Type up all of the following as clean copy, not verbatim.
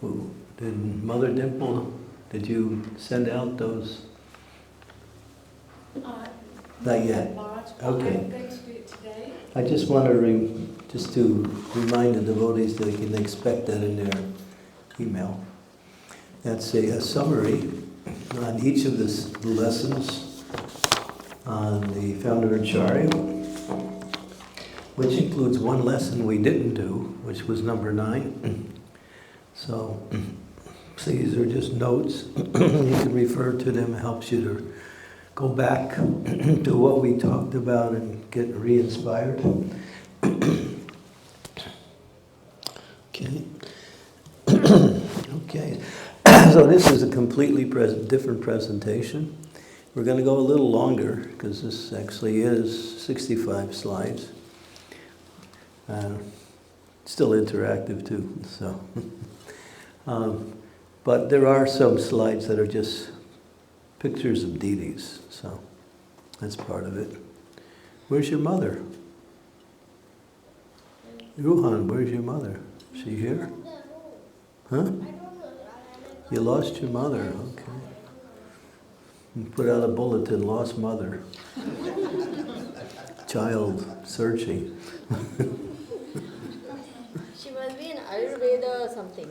Did Mother Dimple, did you send out those? Not yet. Okay. I'm going to do it today. I just want to just to remind the devotees that they can expect that in their email. That's a summary on each of the lessons on the Founder Acharya, which includes one lesson we didn't do, which was number 9. So these are just notes. You can refer to them. It helps you to go back to what we talked about and get re-inspired. Okay. Okay. So this is a completely different presentation. We're going to go a little longer because this actually is 65 slides. Still interactive too. So, but there are some slides that are just pictures of deities, so that's part of it. Where's your mother? Ruhan, where's your mother? Is she here? Huh? You lost your mother, okay. You put out a bulletin, lost mother. Child searching. She must be in Ayurveda or something.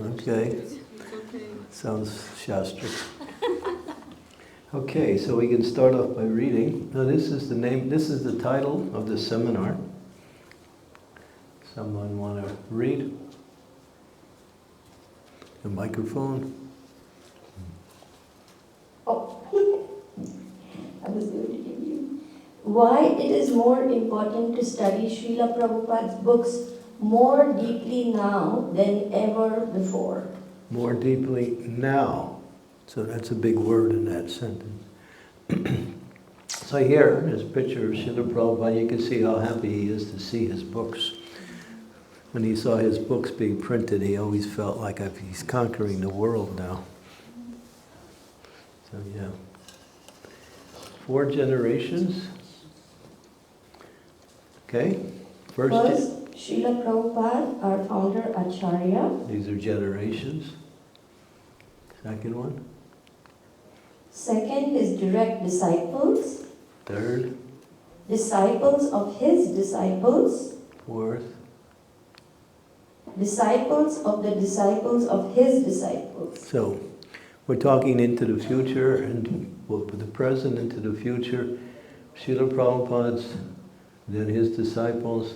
Okay. Sounds shastric. Okay, so we can start off by reading. Now this is the title of the seminar. Someone want to read? The microphone. Oh, I was going to give you. Why it is more important to study Srila Prabhupada's books more deeply now than ever before. More deeply now. So that's a big word in that sentence. So here, this picture of Srila Prabhupada, you can see how happy he is to see his books. When he saw his books being printed, he always felt like he's conquering the world now. So yeah. 4 generations. Okay. First, Srila Prabhupada, our founder Acharya. These are generations. Second one. Second is direct disciples. Third. Disciples of his disciples. Fourth. Disciples of the disciples of his disciples. So, we're talking into the future and the present into the future. Srila Prabhupada's, then his disciples,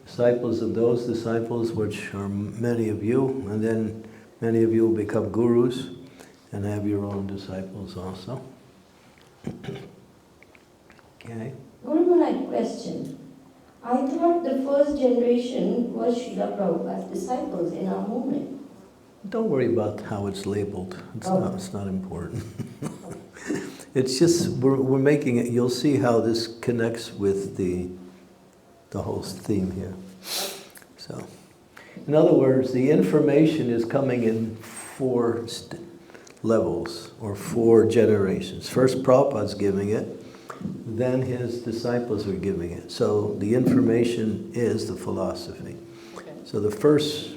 disciples of those disciples, which are many of you, and then many of you will become gurus and have your own disciples also. Okay. Guru Maharaj, question. I thought the first generation was Srila Prabhupada's disciples in our movement. Don't worry about how it's labeled. It's not important. It's just, we're making it, you'll see how this connects with the whole theme here. So, in other words, the information is coming in 4 levels, or 4 generations. First Prabhupada's giving it, then his disciples are giving it. So the information is the philosophy. Okay. So the first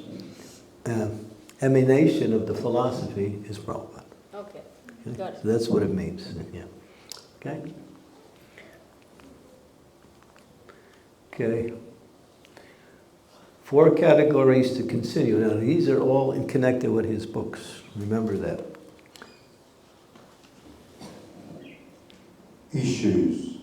emanation of the philosophy is Prabhupada. Okay. Okay? Got it. So that's what it means. Yeah. Okay? Okay. 4 categories to continue. Now these are all connected with his books. Remember that. Issues,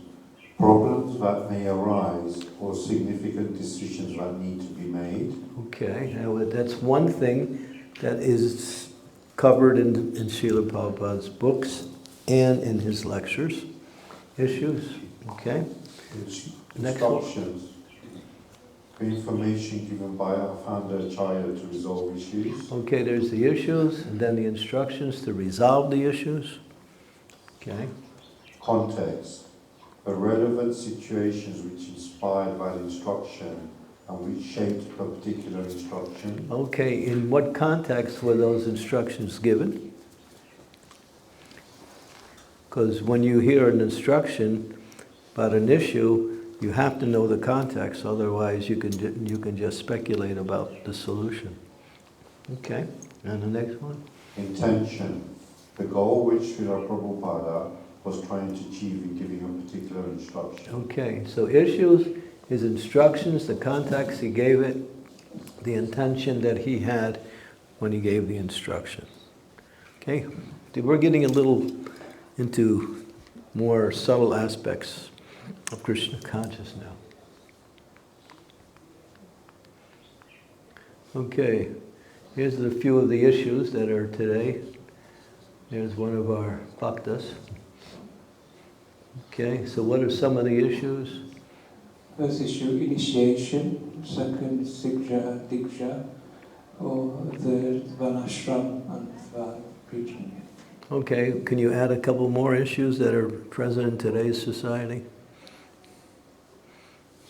problems that may arise, or significant decisions that need to be made. Okay, now that's one thing that is covered in Srila Prabhupada's books and in his lectures. Issues, okay? Instructions, information given by our founder Acharya to resolve issues. Okay, there's the issues, and then the instructions to resolve the issues. Okay. Context, the relevant situations which inspired that instruction and which shaped a particular instruction. Okay, in what context were those instructions given? Because when you hear an instruction, about an issue, you have to know the context, otherwise you can just speculate about the solution. Okay, and the next one? Intention. The goal which Srila Prabhupada was trying to achieve in giving a particular instruction. Okay, so issues, his instructions, the context he gave it, the intention that he had when he gave the instruction. Okay, we're getting a little into more subtle aspects of Krishna consciousness now. Okay, here's a few of the issues that are today. There's one of our bhaktas. Okay, so what are some of the issues? First issue, initiation. Second, siksha, diksha. Or third, vanashram, and preaching. Okay, can you add a couple more issues that are present in today's society?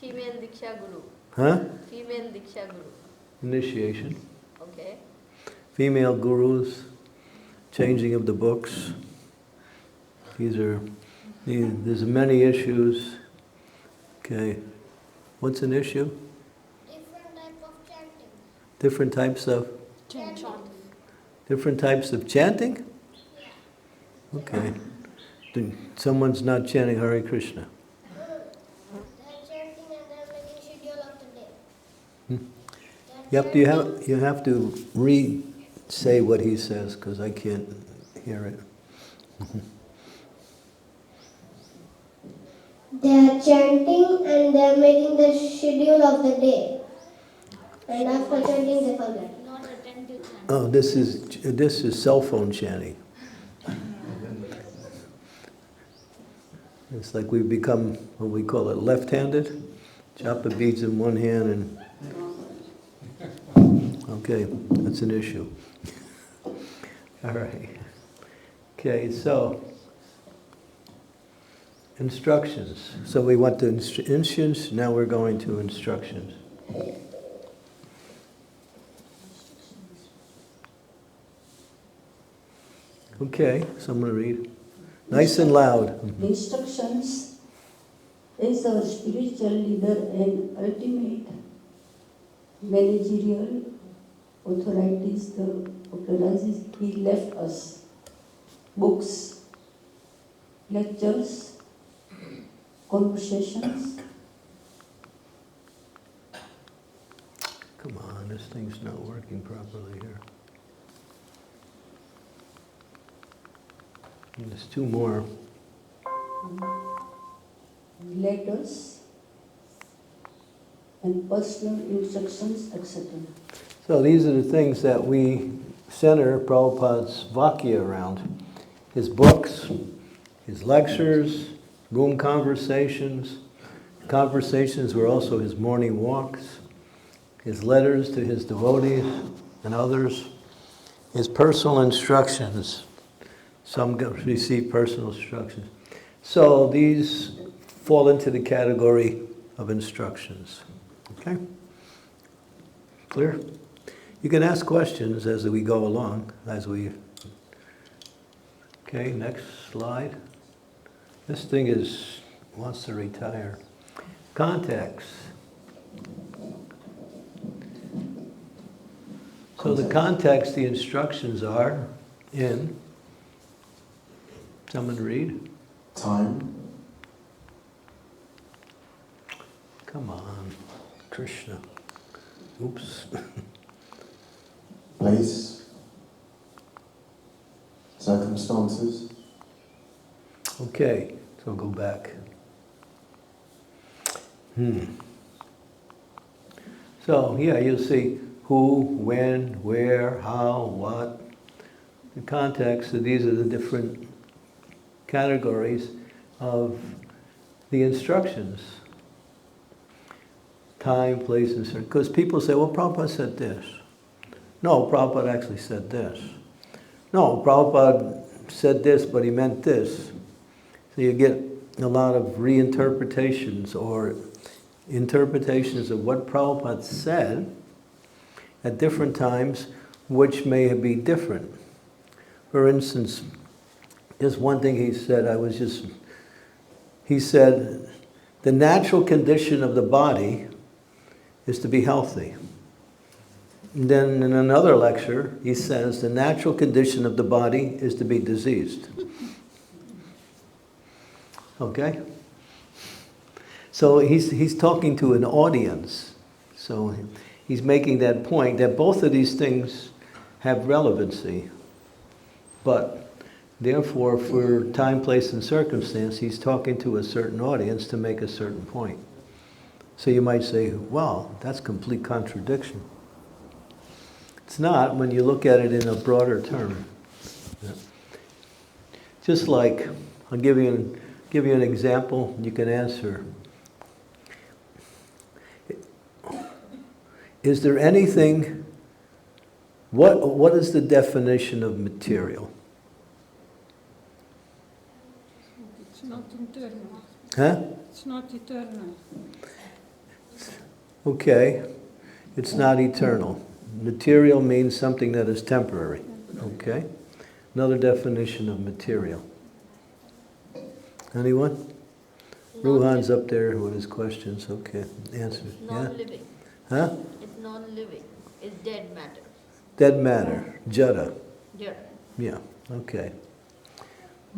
Female Diksha Guru. Huh? Female Diksha Guru. Initiation. Okay. Female gurus, changing of the books. There's many issues. Okay, what's an issue? Different type of chanting. Different types of? Chanting. Different types of chanting? Okay. Then someone's not chanting Hare Krishna. They're chanting and they're making schedule of the day. You have to re-say what he says, because I can't hear it. They are chanting and they are making the schedule of the day. And after chanting they forget. Not attentive chanting. Oh, this is cell phone chanting. It's like we've become, what we call it, left-handed. Chop the beads in one hand and... Okay, that's an issue. All right. Okay, so... Instructions. So we went to instructions, now we're going to instructions. Okay, someone read. Nice and loud. Instructions is our spiritual leader and ultimate managerial authorities, the authorizes he left us. Books, lectures, conversations. Come on, this thing's not working properly here. And there's two more. Letters and personal instructions, etc. So these are the things that we center Prabhupada's Vakya around. His books, his lectures, room conversations. Conversations were also his morning walks, his letters to his devotees and others, his personal instructions. Some receive personal instructions. So these fall into the category of instructions. Okay? Clear? You can ask questions as we go along, Okay, next slide. This thing wants to retire. Context. So the context, the instructions are in, someone read? Time. Come on, Krishna. Oops. Place. Circumstances. Okay, so go back. So, yeah, you'll see who, when, where, how, what. The context, so these are the different categories of the instructions. Time, place, and certain. Because people say, well, Prabhupada said this. No, Prabhupada actually said this. No, Prabhupada said this, but he meant this. So you get a lot of reinterpretations or interpretations of what Prabhupada said at different times, which may be different. For instance, just one thing he said, he said, the natural condition of the body is to be healthy. And then in another lecture, he says the natural condition of the body is to be diseased. Okay? So he's talking to an audience. So he's making that point that both of these things have relevancy. But therefore, for time, place, and circumstance, he's talking to a certain audience to make a certain point. So you might say, well, that's complete contradiction. It's not when you look at it in a broader term. Just like, I'll give you an example, you can answer. Is there anything, what is the definition of material? It's not eternal. Huh? It's not eternal. Okay, it's not eternal. Material means something that is temporary. Okay? Another definition of material. Anyone? Ruhan's up there with his questions. Okay, answer. Yeah? Non-living. Huh? It's non-living. It's dead matter. Dead matter. Jada. Jada. Yeah, okay.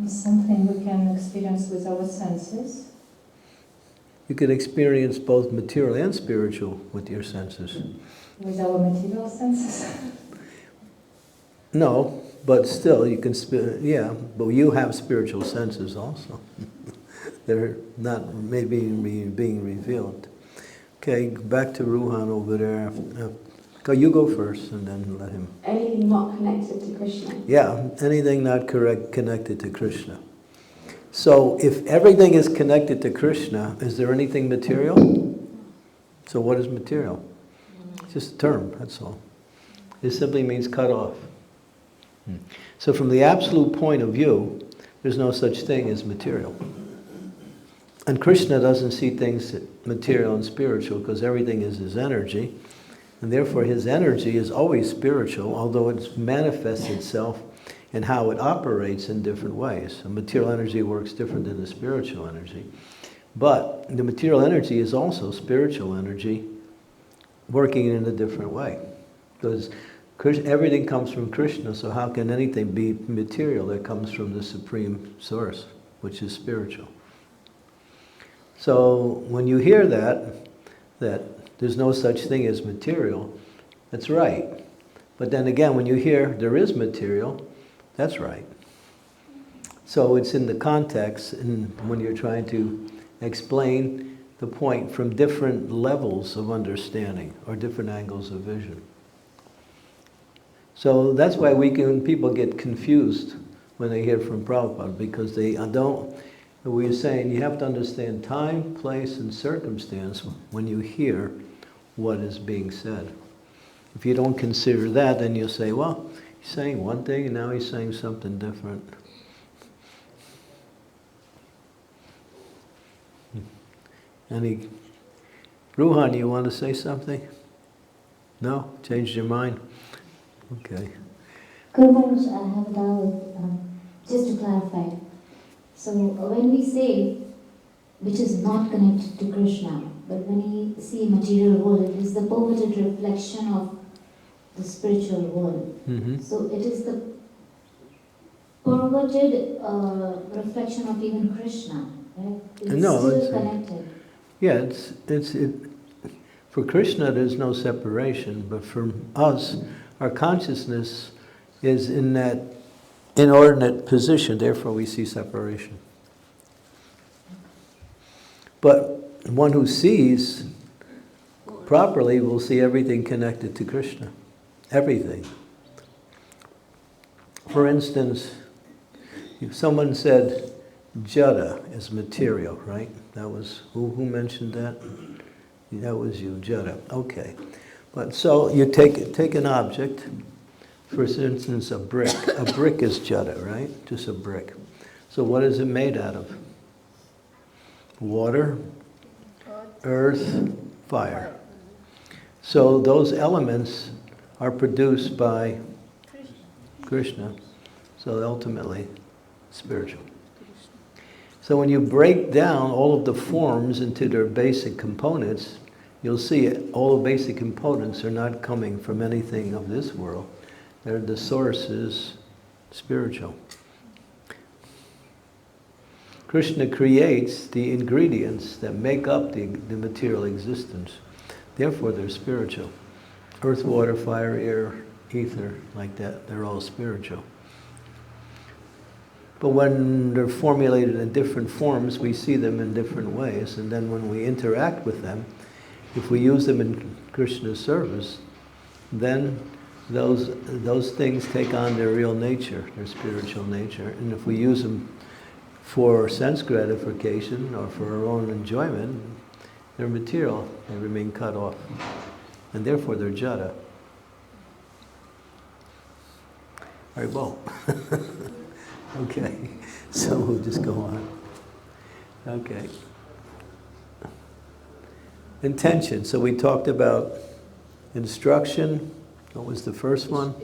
It's something we can experience with our senses. You can experience both material and spiritual with your senses. With our material senses. No, but still you can, yeah, but you have spiritual senses also. They're not maybe being revealed. Okay, back to Ruhan over there. You go first and then let him. Anything not connected to Krishna. Yeah, anything not connected to Krishna. So if everything is connected to Krishna, is there anything material? So what is material? It's just a term, that's all. It simply means cut off. So from the absolute point of view, there's no such thing as material. And Krishna doesn't see things material and spiritual because everything is his energy. And therefore his energy is always spiritual, although it manifests itself in how it operates in different ways. The material energy works different than the spiritual energy. But the material energy is also spiritual energy working in a different way. Because everything comes from Krishna, so how can anything be material that comes from the Supreme Source, which is spiritual? So when you hear that there's no such thing as material, that's right. But then again, when you hear there is material, that's right. So it's in the context, and when you're trying to explain the point from different levels of understanding or different angles of vision. So that's why people get confused when they hear from Prabhupada, because they don't, we're saying you have to understand time, place, and circumstance when you hear what is being said. If you don't consider that, then you'll say, well, he's saying one thing and now he's saying something different. Ruhan, you want to say something? No? Changed your mind? Okay. Guru Maharaj, I have a doubt, just to clarify. So when we say, which is not connected to Krishna, but when we see material world, it is the perverted reflection of the spiritual world. Mm-hmm. So it is the perverted reflection of even Krishna, right? It's still connected. Yeah, for Krishna there's no separation, but for us, our consciousness is in that inordinate position, therefore we see separation. But one who sees properly will see everything connected to Krishna. Everything. For instance, if someone said jada is material, right? That was, who mentioned that? That was you, jada. Okay. But so you take an object, for instance a brick. A brick is jada, right? Just a brick. So what is it made out of? Water, earth, fire. So those elements are produced by Krishna. So ultimately, spiritual. So when you break down all of the forms into their basic components, you'll see all the basic components are not coming from anything of this world. The source is spiritual. Krishna creates the ingredients that make up the material existence. Therefore, they're spiritual. Earth, water, fire, air, ether, like that, they're all spiritual. But when they're formulated in different forms, we see them in different ways. And then when we interact with them, if we use them in Krishna's service, then those things take on their real nature, their spiritual nature. And if we use them for sense gratification or for our own enjoyment, they're material, they remain cut off. And therefore they're jada. Haribol. Okay, so we'll just go on. Okay. Intention. So we talked about instruction. What was the first one?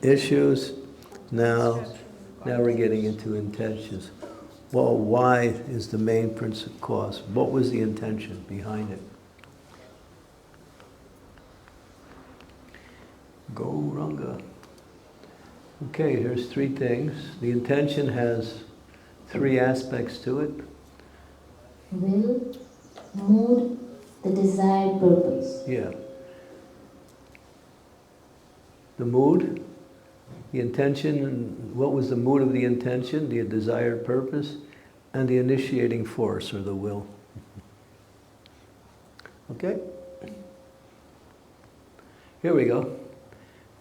Issues. Now we're getting into intentions. Well, why is the main principal cause? What was the intention behind it? Gauranga. Okay, here's three things. The intention has three aspects to it. Will, mood, the desired purpose. Yeah. The mood, the intention, what was the mood of the intention, the desired purpose, and the initiating force, or the will. Okay? Here we go.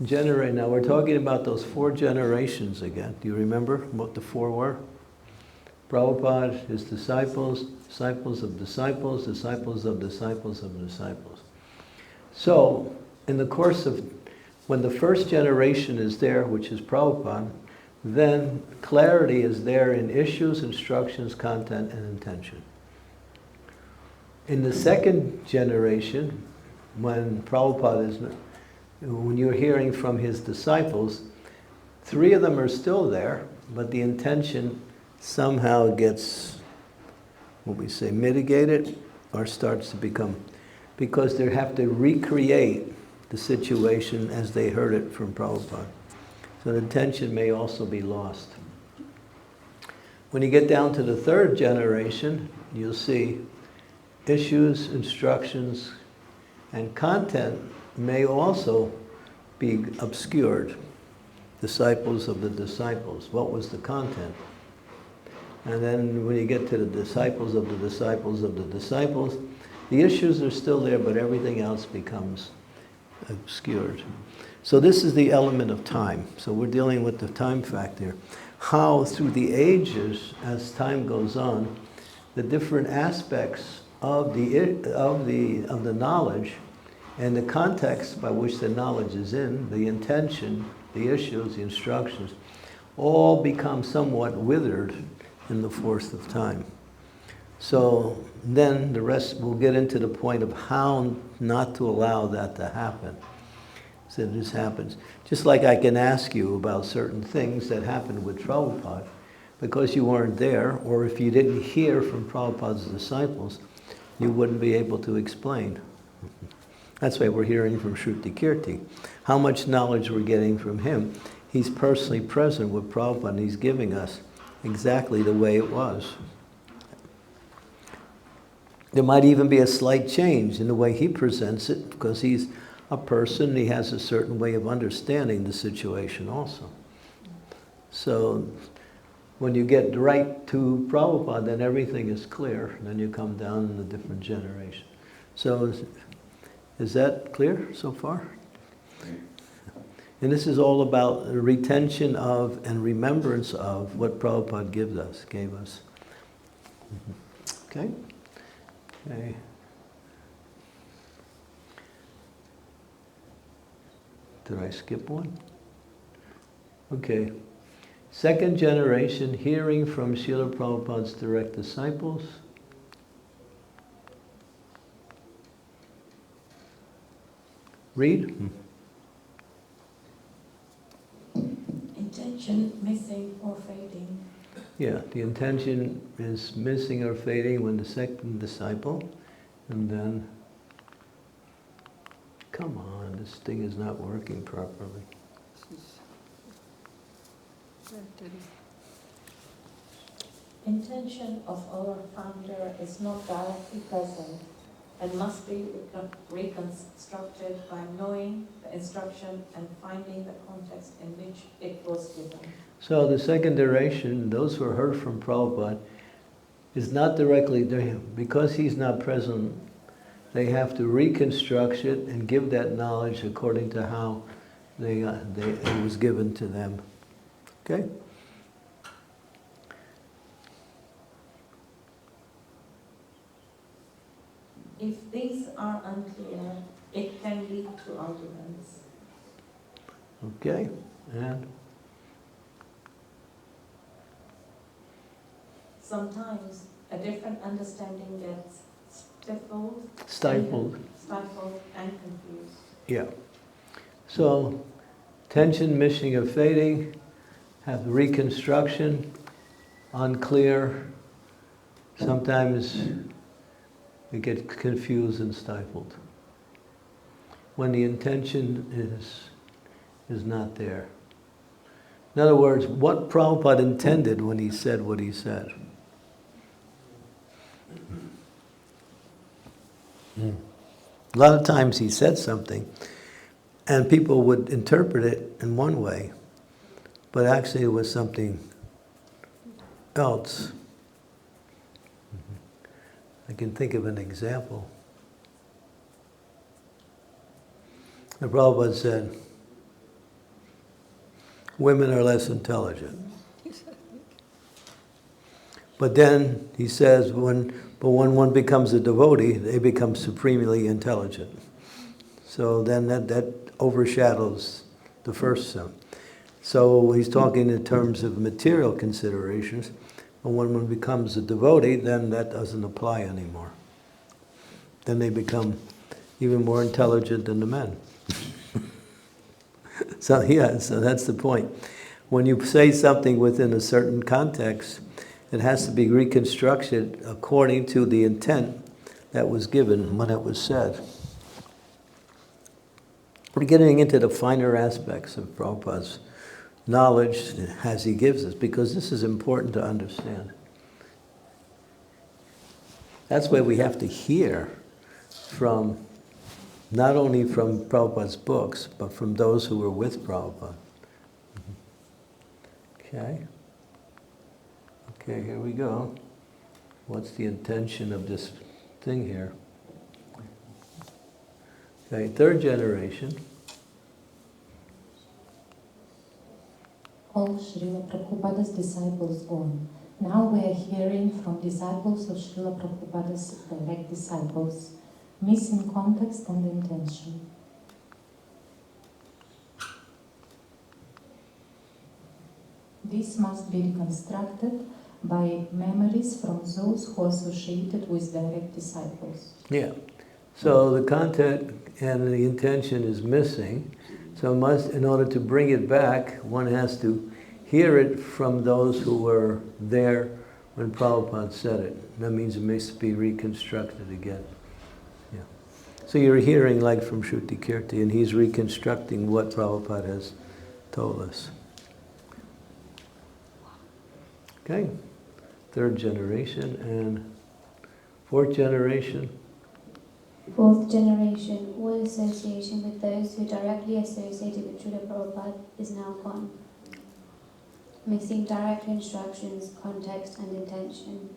Now we're talking about those 4 generations again. Do you remember what the 4 were? Prabhupada, his disciples, disciples of disciples, disciples of disciples of disciples. So, in the course of, when the first generation is there, which is Prabhupada, then clarity is there in issues, instructions, content, and intention. In the second generation, when Prabhupada is, when you're hearing from his disciples, 3 of them are still there, but the intention somehow gets, what we say, mitigated, or starts to become, because they have to recreate the situation as they heard it from Prabhupada. So the intention may also be lost. When you get down to the 3rd generation, you'll see issues, instructions, and content may also be obscured. Disciples of the disciples. What was the content? And then when you get to the disciples of the disciples of the disciples, the issues are still there, but everything else becomes obscured. So this is the element of time. So we're dealing with the time factor. How through the ages, as time goes on, the different aspects of the knowledge and the context by which the knowledge is in, the intention, the issues, the instructions, all become somewhat withered in the force of time. So then the rest, we'll get into the point of how not to allow that to happen. So this happens. Just like I can ask you about certain things that happened with Prabhupada, because you weren't there, or if you didn't hear from Prabhupada's disciples, you wouldn't be able to explain. That's why we're hearing from Shruti Kirti. How much knowledge we're getting from him. He's personally present with Prabhupada and he's giving us exactly the way it was. There might even be a slight change in the way he presents it because he's a person, he has a certain way of understanding the situation also. So when you get right to Prabhupada, then everything is clear. Then you come down in a different generation. So is that clear so far? And this is all about the retention of and remembrance of what Prabhupada gave us. Okay? Okay. Did I skip one? Okay. 2nd generation, hearing from Srila Prabhupada's direct disciples. Read. Intention missing or fading. Yeah, the intention is missing or fading when the second disciple, and then, come on, this thing is not working properly. Intention of our founder is not directly present and must be reconstructed by knowing the instruction and finding the context in which it was given. So the second iteration, those who heard from Prabhupada, is not directly to him. Because he's not present, they have to reconstruct it and give that knowledge according to how it was given to them. Okay? If these are unclear, it can lead to arguments. Okay, and Sometimes a different understanding gets stifled. stifled and confused. Yeah. So, tension, missing or fading, have reconstruction, unclear. Sometimes it gets confused and stifled when the intention is not there. In other words, what Prabhupada intended when he said what he said. A lot of times he said something and people would interpret it in one way, but actually it was something else. I can think of an example. The Prabhupada said, women are less intelligent. But then he says, when one becomes a devotee, they become supremely intelligent. So then that overshadows the first one. So he's talking in terms of material considerations. But when one becomes a devotee, then that doesn't apply anymore. Then they become even more intelligent than the men. So that's the point. When you say something within a certain context, it has to be reconstructed according to the intent that was given when it was said. We're getting into the finer aspects of Prabhupada's knowledge as he gives us, because this is important to understand. That's why we have to hear from, not only from Prabhupada's books, but from those who were with Prabhupada. Okay? Okay, here we go. What's the intention of this thing here? Okay, third generation. All Srila Prabhupada's disciples gone. Now we are hearing from disciples of Srila Prabhupada's direct disciples, missing context and intention. This must be reconstructed by memories from those who associated with direct disciples. Yeah. So the content and the intention is missing. So in order to bring it back, one has to hear it from those who were there when Prabhupada said it. That means it must be reconstructed again. Yeah. So you're hearing like from Shruti Kirti, and he's reconstructing what Prabhupada has told us. Okay, third generation and fourth generation. Fourth generation, all association with those who directly associated with Srila Prabhupada is now gone. Missing direct instructions, context and intention.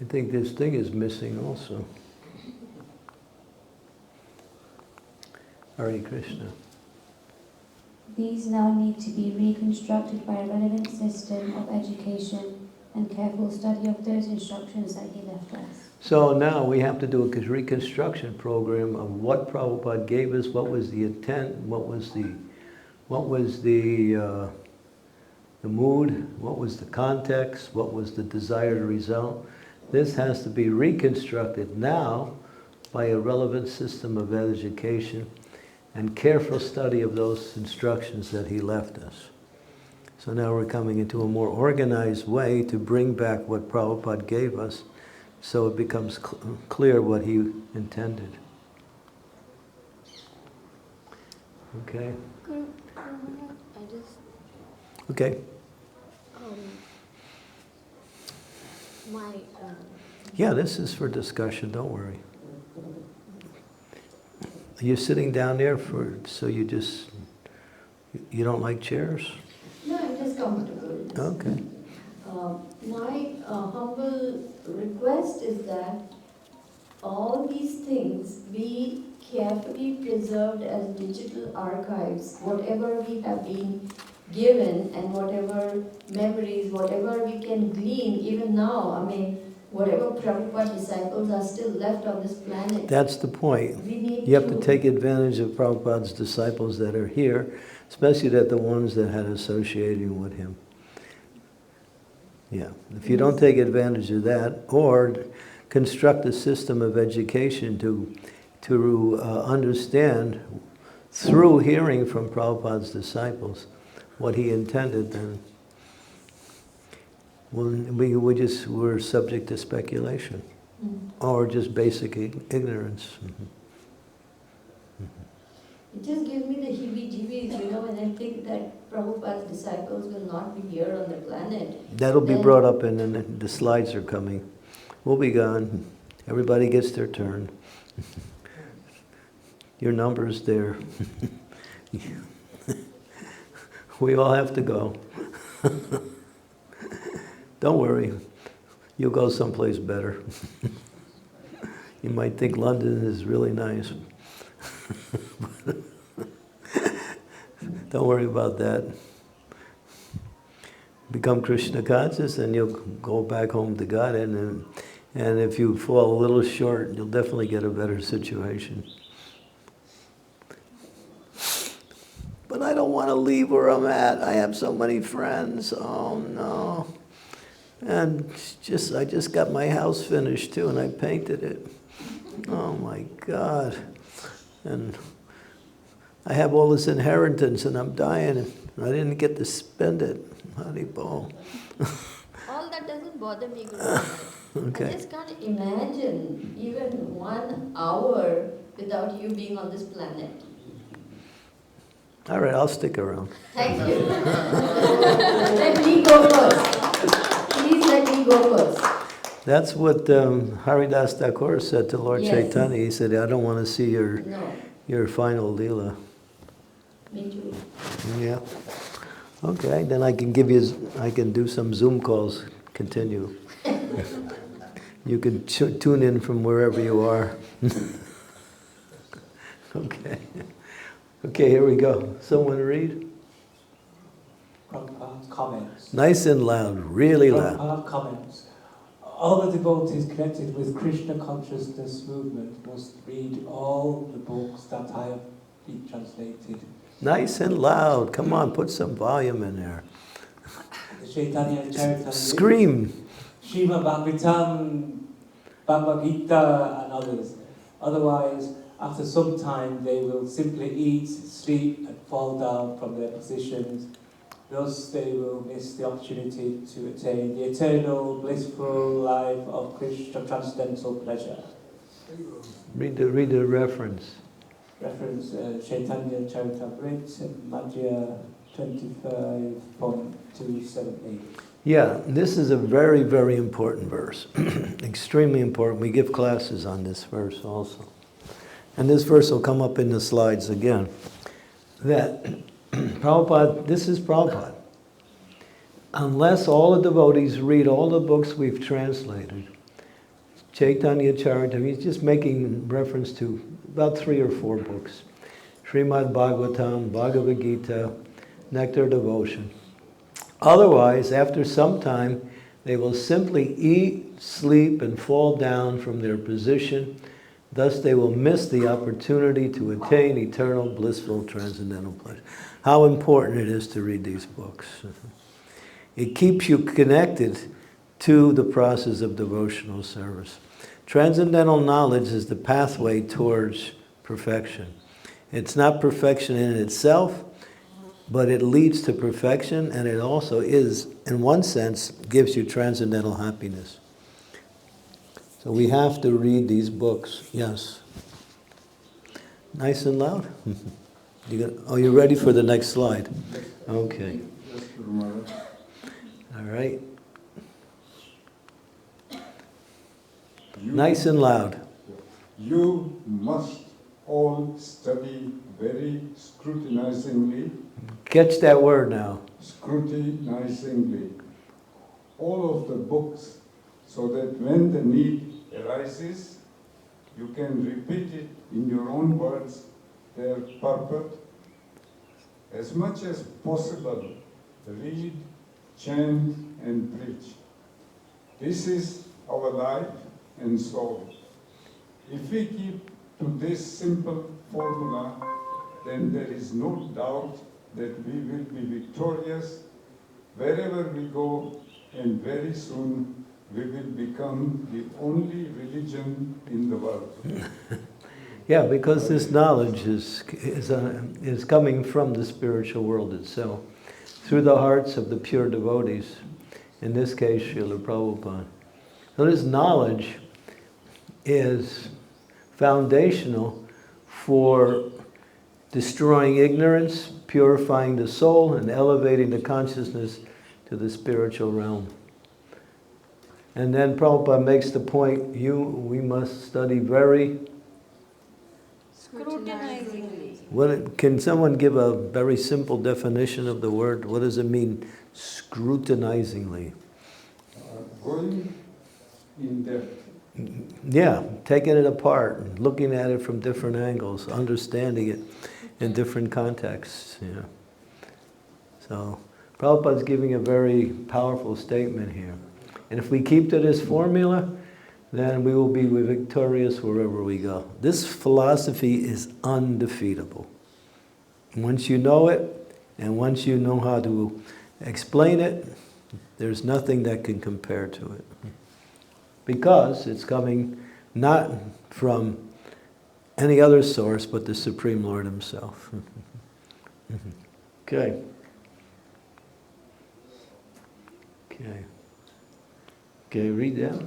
I think this thing is missing also. Hare Krishna. These now need to be reconstructed by a relevant system of education and careful study of those instructions that he left us. So now we have to do a reconstruction program of what Prabhupada gave us, what was the intent, what was the mood, what was the context, what was the desired result. This has to be reconstructed now by a relevant system of education and careful study of those instructions that he left us. So now we're coming into a more organized way to bring back what Prabhupada gave us, so it becomes clear what he intended. Okay? Guru, I just, Okay. my, Yeah, this is for discussion, don't worry. Are you sitting down there so you don't like chairs? No, I'm just comfortable. Okay. My humble request is that all these things be carefully preserved as digital archives, whatever we have been given and whatever memories, whatever we can glean even now. I mean, whatever Prabhupada disciples are still left on this planet. That's the point. We need You have to take advantage of Prabhupada's disciples that are here, especially the ones that had associating with him. Yeah, if you don't take advantage of that, or construct a system of education to understand through hearing from Prabhupada's disciples what he intended, then we're subject to speculation or just basic ignorance. It just gives me the heebie-jeebies, when I think that Prabhupada's disciples will not be here on the planet. That'll be brought up and the slides are coming. We'll be gone. Everybody gets their turn. Your number's there. We all have to go. Don't worry. You'll go someplace better. You might think London is really nice. Don't worry about that. Become Krishna conscious and you'll go back home to God, and if you fall a little short, you'll definitely get a better situation. But I don't want to leave where I'm at. I have so many friends. Oh no. And I just got my house finished too, and I painted it. Oh my God. And I have all this inheritance and I'm dying and I didn't get to spend it. Haribol. all that doesn't bother me, Guru. Okay. I just can't Imagine even 1 hour without you being on this planet. All right, I'll stick around. Thank you. Let me go first. Please let me go first. That's what Haridas Thakur said to Lord Yes. Chaitanya. He said, I don't want to see No, your final Leela. me too. Yeah. Okay, then I can do some Zoom calls, continue. You can tune in from wherever you are. Okay. Okay, here we go. Someone read? Prabhupada comments. Nice and loud, really loud. Prabhupada comments. All the devotees connected with Krishna consciousness movement must read all the books that I have been translated. Nice and loud. Come on, put some volume in there. The Chaitanya Charitamrita, Scream. Srimad Bhagavatam, Bhagavad Gita, and others. Otherwise, after some time, they will simply eat, sleep, and fall down from their positions. Thus, they will miss the opportunity to attain the eternal, blissful life of Krishna transcendental pleasure. Read the reference. Reference Chaitanya Charitamrita, Madhya 25.278. Yeah, this is a very, very important verse. Extremely important. We give classes on this verse also. And this verse will come up in the slides again. That Prabhupada, this is Prabhupada. Unless all the devotees read all the books we've translated, Chaitanya Charitamrita, he's just making reference to about 3 or 4 books. Srimad Bhagavatam, Bhagavad Gita, Nectar Devotion. Otherwise, after some time, they will simply eat, sleep, and fall down from their position. Thus, they will miss the opportunity to attain eternal, blissful, transcendental pleasure. How important it is to read these books. It keeps you connected to the process of devotional service. Transcendental knowledge is the pathway towards perfection. It's not perfection in itself, but it leads to perfection, and it also is, in one sense, gives you transcendental happiness. So we have to read these books. Yes. Nice and loud? You're ready for the next slide? Okay. All right. Nice and loud. You must all study very scrutinizingly. Catch that word now. Scrutinizingly. All of the books, so that when the need arises, you can repeat it in your own words, their purport. As much as possible, read, chant, and preach. This is our life and soul. If we keep to this simple formula, then there is no doubt that we will be victorious wherever we go, and very soon we will become the only religion in the world. Yeah, because this knowledge is coming from the spiritual world itself, through the hearts of the pure devotees, in this case, Srila Prabhupada. So this knowledge is foundational for destroying ignorance, purifying the soul, and elevating the consciousness to the spiritual realm. And then Prabhupada makes the point, we must study very Scrutinizingly. Can someone give a very simple definition of the word? What does it mean, scrutinizingly? Going in depth. Yeah, taking it apart, looking at it from different angles, understanding it in different contexts. Yeah. So Prabhupada's giving a very powerful statement here. And if we keep to this formula, then we will be victorious wherever we go. This philosophy is undefeatable. Once you know it, and once you know how to explain it, there's nothing that can compare to it. Because it's coming not from any other source but the Supreme Lord Himself. Okay. Okay, read that.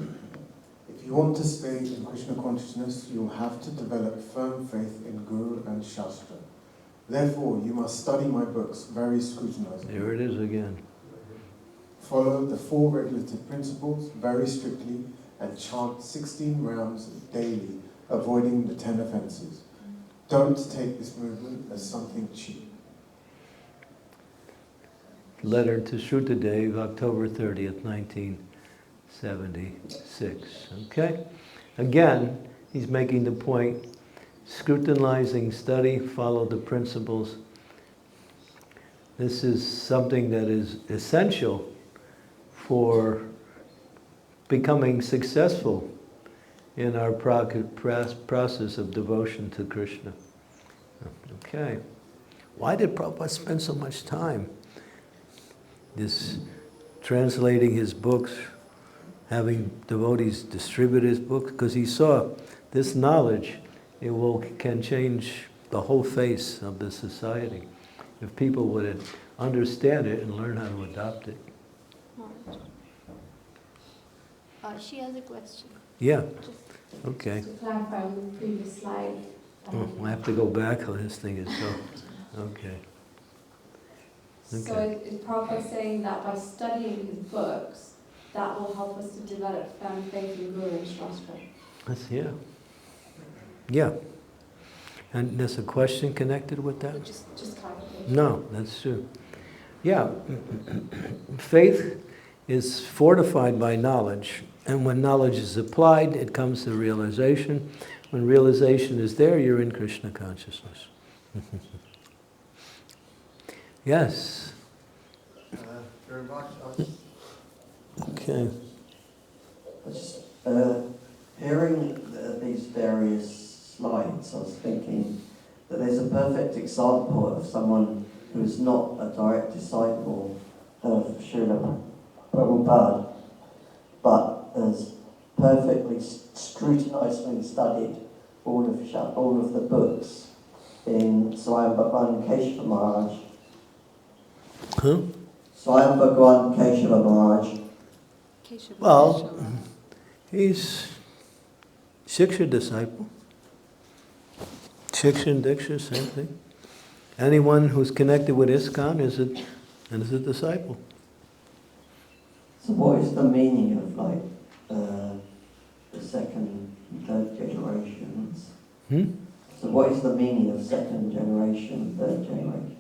If you want to stay in Krishna consciousness, you'll have to develop firm faith in Guru and Shastra. Therefore, you must study my books very scrutinizingly. There it is again. Follow the 4 regulative principles very strictly and chant 16 rounds daily, avoiding the 10 offenses. Don't take this movement as something cheap. Letter to Shrutadev, October 30th, 1976. Okay? Again, he's making the point, scrutinizing study, follow the principles. This is something that is essential for becoming successful in our process of devotion to Krishna. Okay. Why did Prabhupada spend so much time translating his books, having devotees distribute his books? Because he saw this knowledge, can change the whole face of the society if people would understand it and learn how to adopt it. She has a question. Yeah. Okay. To clarify on the previous slide. I have to go back on this thing. Okay. So is Prabhupada saying that by studying his books, that will help us to develop firm faith in Guru and Shastra? Yeah. Yeah. And there's a question connected with that? Just clarification. No, that's true. Yeah. Faith is fortified by knowledge. And when knowledge is applied, it comes to realization. When realization is there, you're in Krishna consciousness. Yes. Very much. Okay. Hearing these various slides, I was thinking that there's a perfect example of someone who is not a direct disciple of Srila Prabhupada, but has perfectly scrutinizingly studied all of the books. being Swami Kesava Maharaj. Huh? Swami Kesava Maharaj. Well, he's Shiksha disciple. Shiksha and Diksha, same thing. Anyone who's connected with ISKCON is a disciple. So what is the meaning of like the second and third generations? So what is the meaning of second generation, third generation?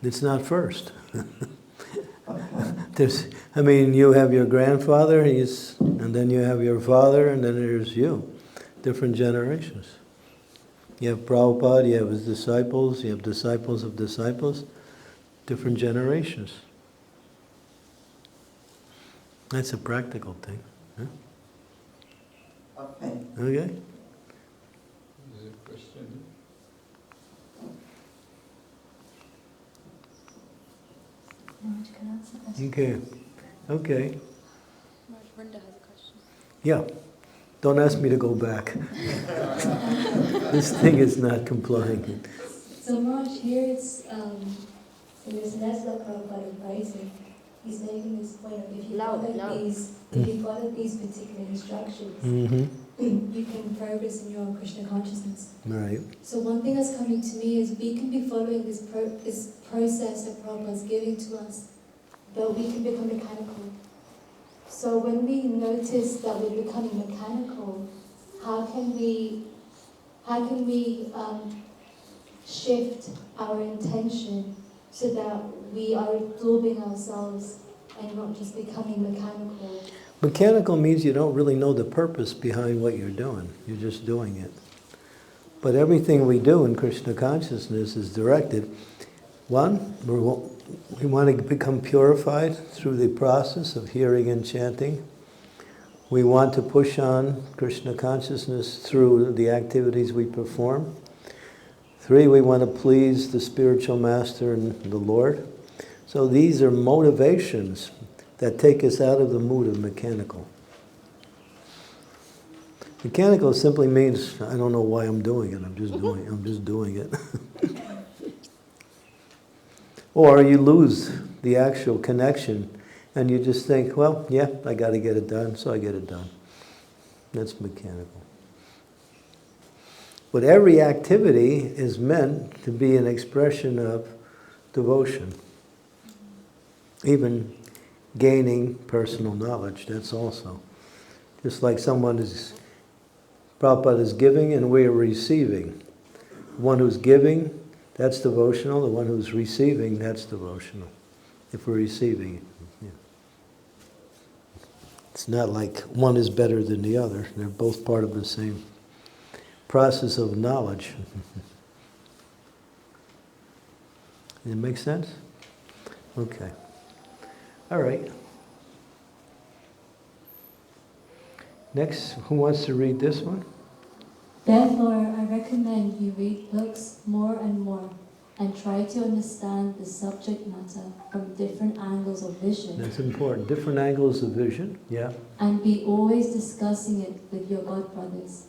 It's not first. Okay. You have your grandfather, and then you have your father, and then there's you. Different generations. You have Prabhupada, you have his disciples, you have disciples of disciples, different generations. That's a practical thing. Huh? Okay. Okay? Is there a question? Okay. Okay. Brenda has a question. Yeah. Don't ask me to go back. This thing is not complying. So Raj, here it's Srila Prabhupada writing. He's making this point of if you follow these particular instructions, you can progress in your Krishna consciousness. Right. So one thing that's coming to me is we can be following this process that Prabhupada's giving to us, but we can become mechanical. So when we notice that we're becoming mechanical, how can we shift our intention so that we are absorbing ourselves and not just becoming mechanical? Mechanical means you don't really know the purpose behind what you're doing. You're just doing it. But everything we do in Krishna consciousness is directed. One, we want to become purified through the process of hearing and chanting. We want to push on Krishna consciousness through the activities we perform. 3, we want to please the spiritual master and the Lord. So these are motivations that take us out of the mood of mechanical. Mechanical simply means, I don't know why I'm doing it, I'm just doing it. Or you lose the actual connection and you just think, well, yeah, I got to get it done, so I get it done. That's mechanical. But every activity is meant to be an expression of devotion. Even gaining personal knowledge, that's also. Just like Prabhupada is giving and we are receiving. The one who's giving, that's devotional. The one who's receiving, that's devotional. If we're receiving it. Yeah. It's not like one is better than the other. They're both part of the same process of knowledge. Does it make sense? Okay. All right. Next, who wants to read this one? Therefore, I recommend you read books more and more and try to understand the subject matter from different angles of vision. That's important. Different angles of vision, yeah. And be always discussing it with your godbrothers.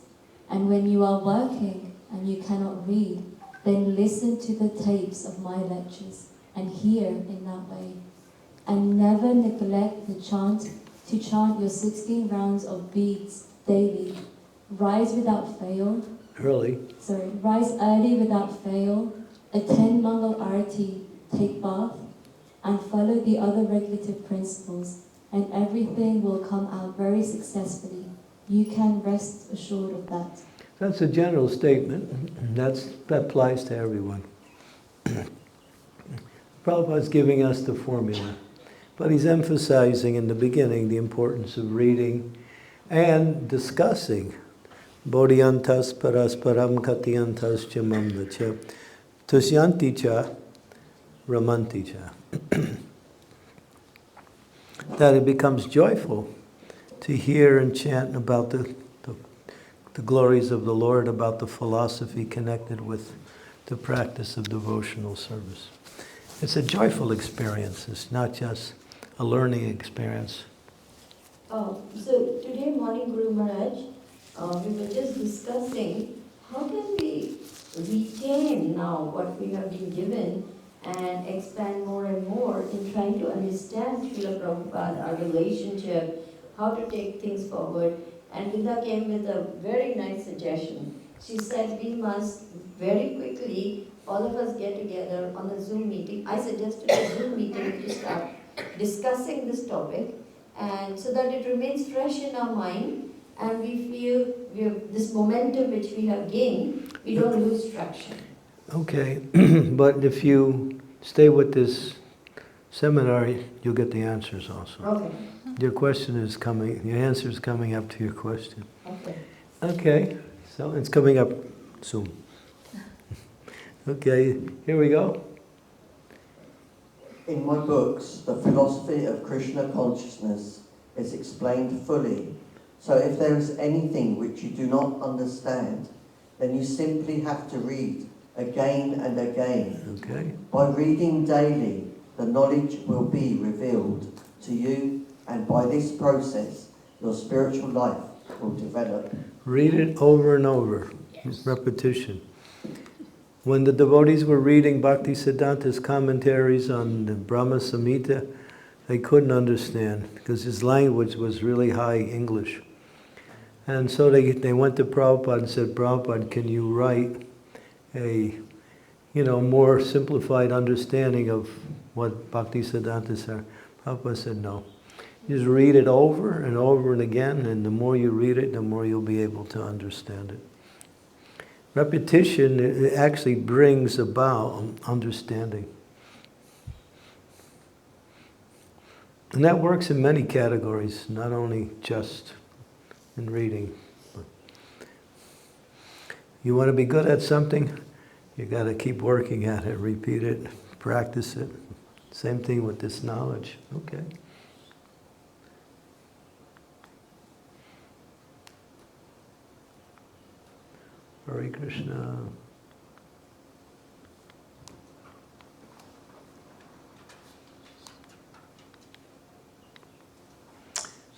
And when you are working and you cannot read, then listen to the tapes of my lectures and hear in that way. And never neglect to chant your 16 rounds of beads daily. Rise without fail. Rise early without fail. Attend Mangal Arati, take bath, and follow the other regulative principles, and everything will come out very successfully. You can rest assured of that. That's a general statement. That applies to everyone. Prabhupada's giving us the formula. But he's emphasizing in the beginning the importance of reading and discussing. Bodhyantas parasparam katyantas cha mamdacha tusyanti cha ramanti cha. That it becomes joyful to hear and chant about the glories of the Lord, about the philosophy connected with the practice of devotional service. It's a joyful experience. It's not just a learning experience. So today morning, Guru Maharaj, we were just discussing how can we retain now what we have been given and expand more and more in trying to understand Srila Prabhupada, our relationship, how to take things forward. And Vida came with a very nice suggestion. She said we must very quickly, all of us get together on a Zoom meeting. I suggested a Zoom meeting to start discussing this topic, and so that it remains fresh in our mind and we feel we have this momentum which we have gained, we don't lose traction. Okay, but if you stay with this seminar, you'll get the answers also. Okay. Your question is coming, your answer is coming up to your question. Okay. Okay, so it's coming up soon. Okay, here we go. In my books, the philosophy of Krishna consciousness is explained fully. So if there is anything which you do not understand, then you simply have to read again and again. Okay. By reading daily, the knowledge will be revealed to you, and by this process, your spiritual life will develop. Read it over and over. Yes. Repetition. When the devotees were reading Bhaktisiddhanta's commentaries on the Brahma Samhita, they couldn't understand because his language was really high English. And so they went to Prabhupada and said, Prabhupada, can you write a more simplified understanding of what Bhaktisiddhanta said? Prabhupada said, no. Just read it over and over and again, and the more you read it, the more you'll be able to understand it. Repetition, it actually brings about understanding. And that works in many categories, not only just in reading. You want to be good at something, you got to keep working at it, repeat it, practice it. Same thing with this knowledge. Okay. Hare Krishna.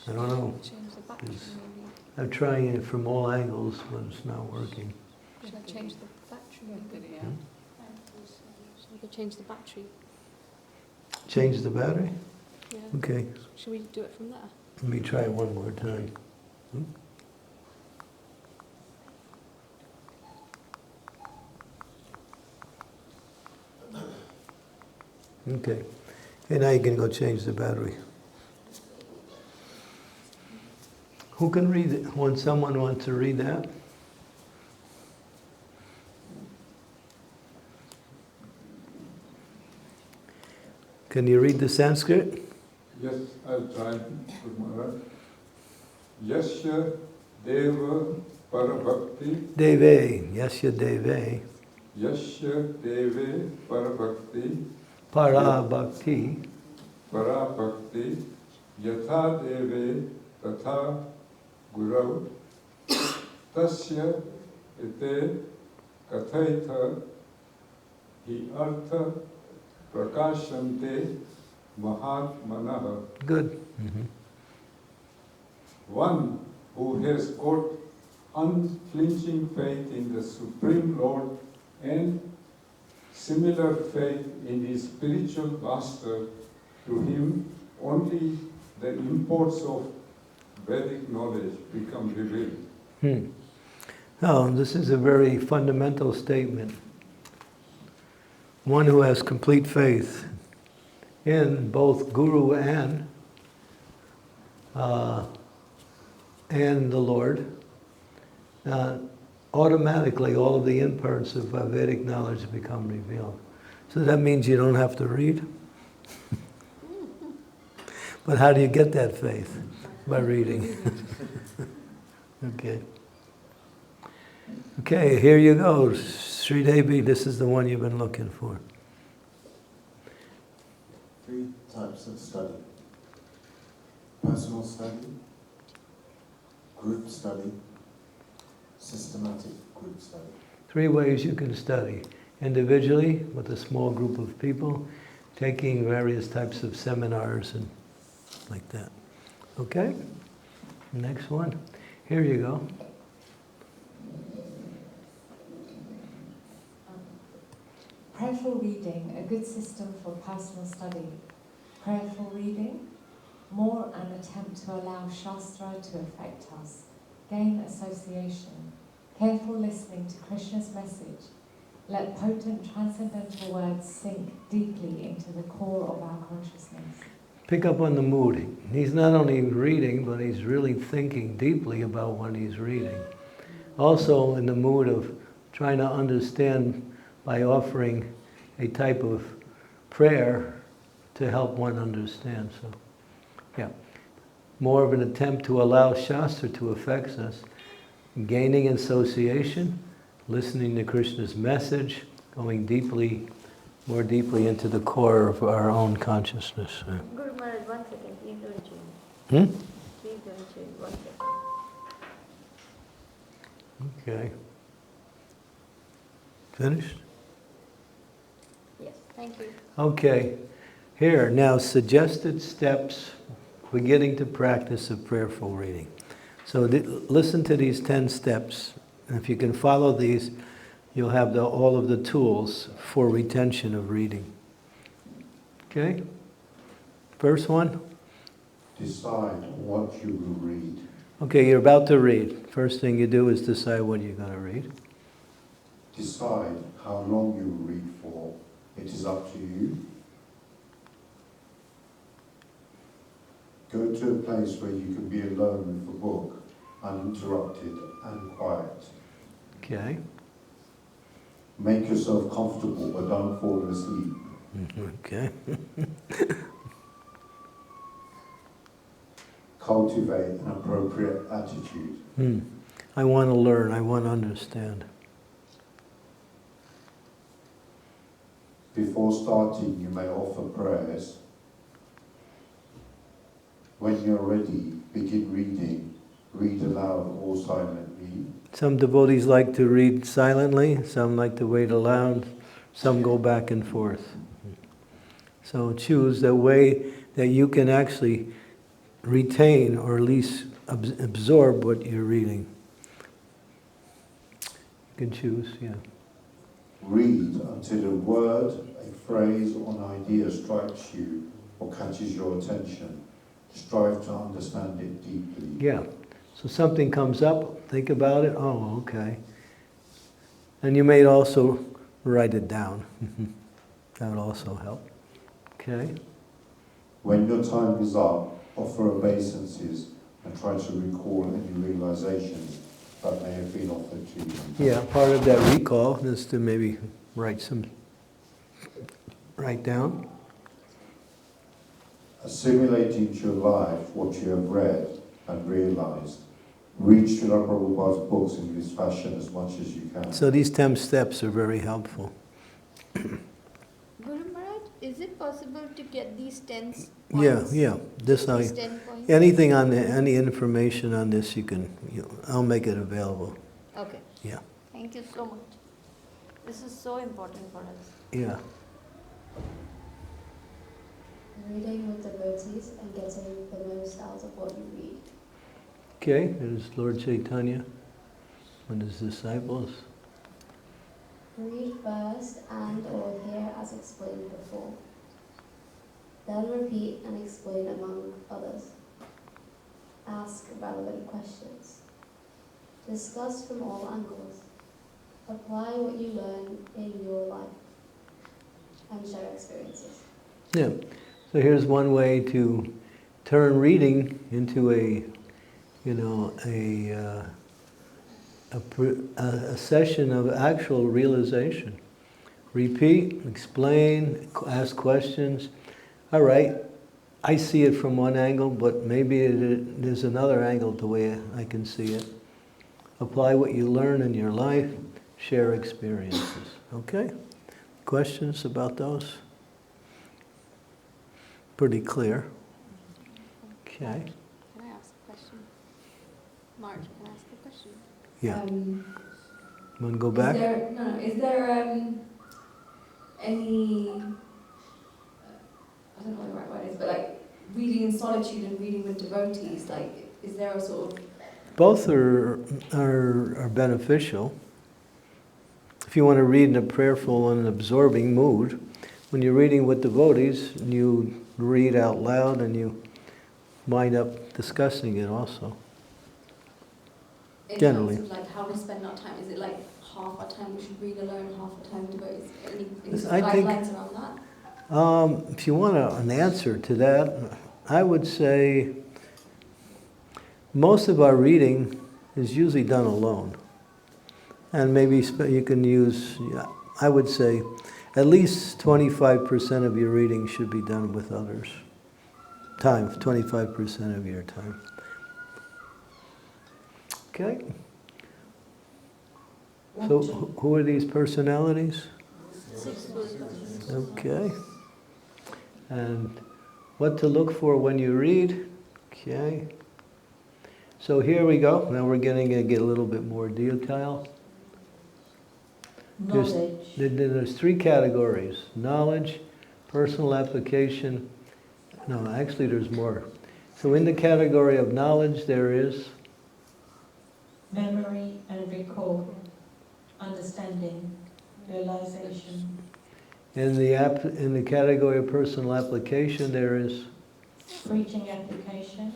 I don't know. I'm trying it from all angles, but it's not working. Should I change the battery? So we could change the battery. Change the battery? Yeah. Okay. Should we do it from there? Let me try it one more time. Okay. Okay, now you can go change the battery. Who can read it? When someone wants to read that? Can you read the Sanskrit? Yes, I'll try. Good Maharaj. Yasya Deva Parabhakti. Deve, Yasya Deve. Yasya Deve Parabhakti. Parabhakti. Parabhakti. Yatha Deve Tatha Gurav. Tasya Ete Kathaitha Hi Artha Prakashante Mahatmanaha. Good. One who has got unflinching faith in the Supreme Lord and similar faith in his spiritual master, to him only the imports of Vedic knowledge become revealed. Now, this is a very fundamental statement. One who has complete faith in both Guru and the Lord, automatically all of the imports of Vedic knowledge become revealed. So that means you don't have to read. But how do you get that faith? By reading. Okay. Okay, here you go. Sri Devi, this is the one you've been looking for. 3 types of study. Personal study, group study, systematic group study. 3 ways you can study. Individually, with a small group of people, taking various types of seminars and like that. Okay? Next one. Here you go. Prayerful reading, a good system for personal study. Prayerful reading, more an attempt to allow Shastra to affect us. Gain association. Careful listening to Krishna's message. Let potent transcendental words sink deeply into the core of our consciousness. Pick up on the mood. He's not only reading, but he's really thinking deeply about what he's reading. Also in the mood of trying to understand by offering a type of prayer to help one understand. So, yeah. More of an attempt to allow Shastra to affect us. Gaining association, listening to Krishna's message, going deeply, more deeply into the core of our own consciousness. Guru Maharaj, 1 second, please don't change. Please don't change, 1 second. Okay. Finished? Yes, thank you. Okay. Here, now suggested steps beginning to practice of prayerful reading. So listen to these 10 steps, and if you can follow these, you'll have all of the tools for retention of reading. Okay? First one? Decide what you will read. Okay, you're about to read. First thing you do is decide what you're going to read. Decide how long you will read for. It is up to you. Go to a place where you can be alone with the book, uninterrupted and quiet. Okay. Make yourself comfortable, but don't fall asleep. Okay. Cultivate an appropriate attitude. I want to learn, I want to understand. Before starting, you may offer prayers. When you're ready, begin reading. Read aloud or silently. Some devotees like to read silently, some like to read aloud, some go back and forth. So choose the way that you can actually retain or at least absorb what you're reading. You can choose, yeah. Read until a word, a phrase or an idea strikes you or catches your attention. Strive to understand it deeply. Yeah. So something comes up, think about it, oh, okay. And you may also write it down. That would also help. Okay. When your time is up, offer obeisances and try to recall any realizations that may have been offered to you. Yeah, part of that recall is to maybe write down. Assimilate into your life what you have read and realized. Read Srila Prabhupada's books in this fashion as much as you can. So these 10 steps are very helpful. Guru Maharaj, is it possible to get these 10 points? Yeah. These 10 points? Anything on any information on this, I'll make it available. Okay. Yeah. Thank you so much. This is so important for us. Yeah. Reading with devotees and getting the most out of what you read. Okay, there's Lord Chaitanya and his disciples. Read first and or hear as explained before. Then repeat and explain among others. Ask relevant questions. Discuss from all angles. Apply what you learn in your life. And share experiences. Yeah. So here's one way to turn reading into a session of actual realization. Repeat, explain, ask questions. All right, I see it from one angle, but maybe there's another angle the way I can see it. Apply what you learn in your life, share experiences. Okay? Questions about those? Pretty clear. Okay. Can I ask a question? Marge, can I ask a question? Yeah. Want to go back? Is there any, I don't know what the right word is, but like reading in solitude and reading with devotees, like is there a sort of... Both are beneficial. if you want to read in a prayerful and absorbing mood, when you're reading with devotees, you read out loud and you wind up discussing it also. In Generally. terms of like how we spend our time, is it like half our time we should read alone, half our time devotees? Any sort of guidelines around that? If you want an answer to that, I would say most of our reading is usually done alone. And maybe you can use, I would say, at least 25% of your reading should be done with others. 25% of your time. Okay. So who are these personalities? 6 Buddhas. Okay. And what to look for when you read? Okay. So here we go. Now we're getting to get a little bit more detail. There's 3 categories: knowledge, personal application. No, actually there's more. So in the category of knowledge there is memory and recall, understanding, realization. in the category of personal application there is Preaching application,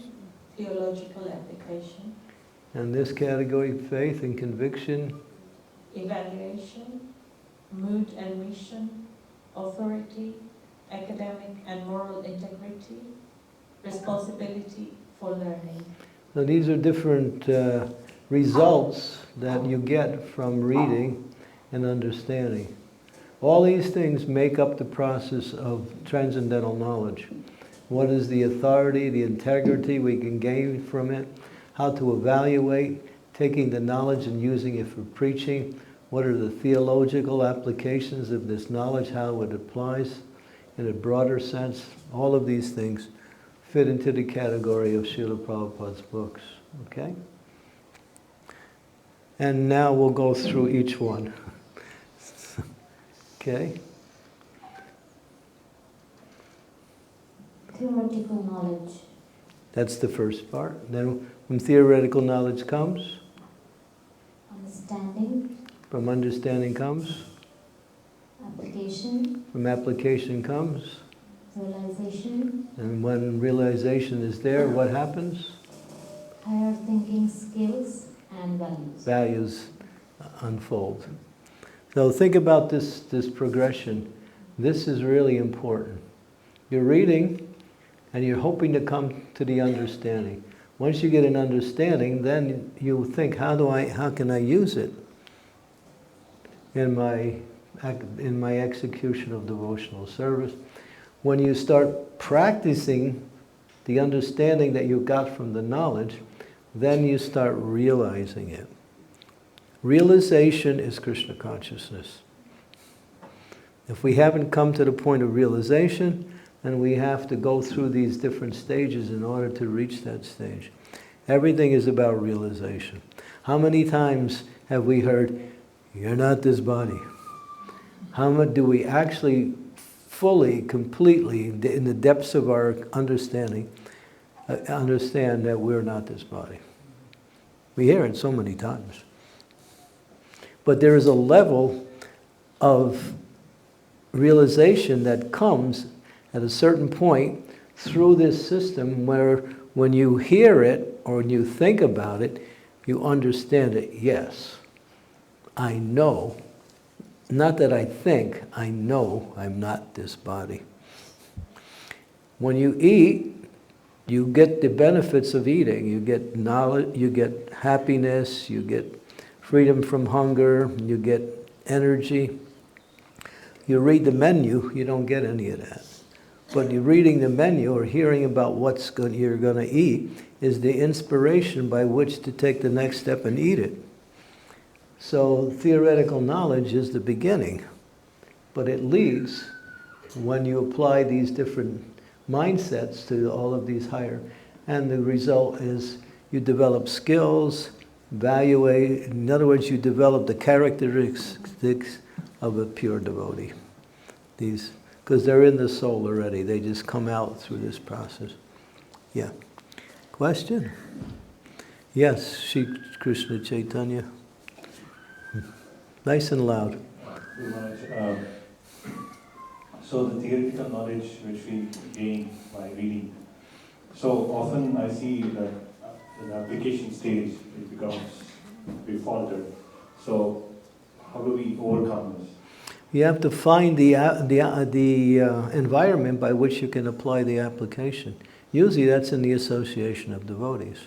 theological application. in this category faith and conviction, Evaluation, mood and mission, authority, academic and moral integrity, responsibility for learning. So these are different results that you get from reading and understanding. All these things make up the process of transcendental knowledge. What is the authority, the integrity we can gain from it, how to evaluate, taking the knowledge and using it for preaching, what are the theological applications of this knowledge, how it applies in a broader sense. All of these things fit into the category of Srila Prabhupada's books. Okay? And now we'll go through each one. Okay? Theoretical knowledge. That's the first part. Then when theoretical knowledge comes, Understanding. from understanding comes, Application. from application comes, Realization. and when realization is there, what happens? Higher thinking skills and values. Values unfold. So think about this progression. This is really important. You're reading and you're hoping to come to the understanding. Once you get an understanding, then you think, how can I use it in my execution of devotional service? When you start practicing the understanding that you got from the knowledge, then you start realizing it. Realization is Krishna consciousness. If we haven't come to the point of realization, then we have to go through these different stages in order to reach that stage. Everything is about realization. How many times have we heard, "You're not this body"? How much do we actually fully, completely, in the depths of our understanding, understand that we're not this body? We hear it so many times. But there is a level of realization that comes at a certain point through this system where when you hear it or when you think about it, you understand it. Yes, I know. Not that I think, I know I'm not this body. When you eat, you get the benefits of eating. You get knowledge, you get happiness, you get freedom from hunger, you get energy. You read the menu, you don't get any of that. But you reading the menu or hearing about what you're going to eat is the inspiration by which to take the next step and eat it. So theoretical knowledge is the beginning, but it leads when you apply these different mindsets to all of these higher, and the result is you develop skills, evaluate, in other words, you develop the characteristics of a pure devotee. These, because they're in the soul already, they just come out through this process. Yeah. Question? Yes, Shri Krishna Chaitanya. Nice and loud. So the theoretical knowledge which we gain by reading, so often I see that in the application stage it becomes, we falter. So how do we overcome this? You have to find the environment by which you can apply the application. Usually that's in the association of devotees.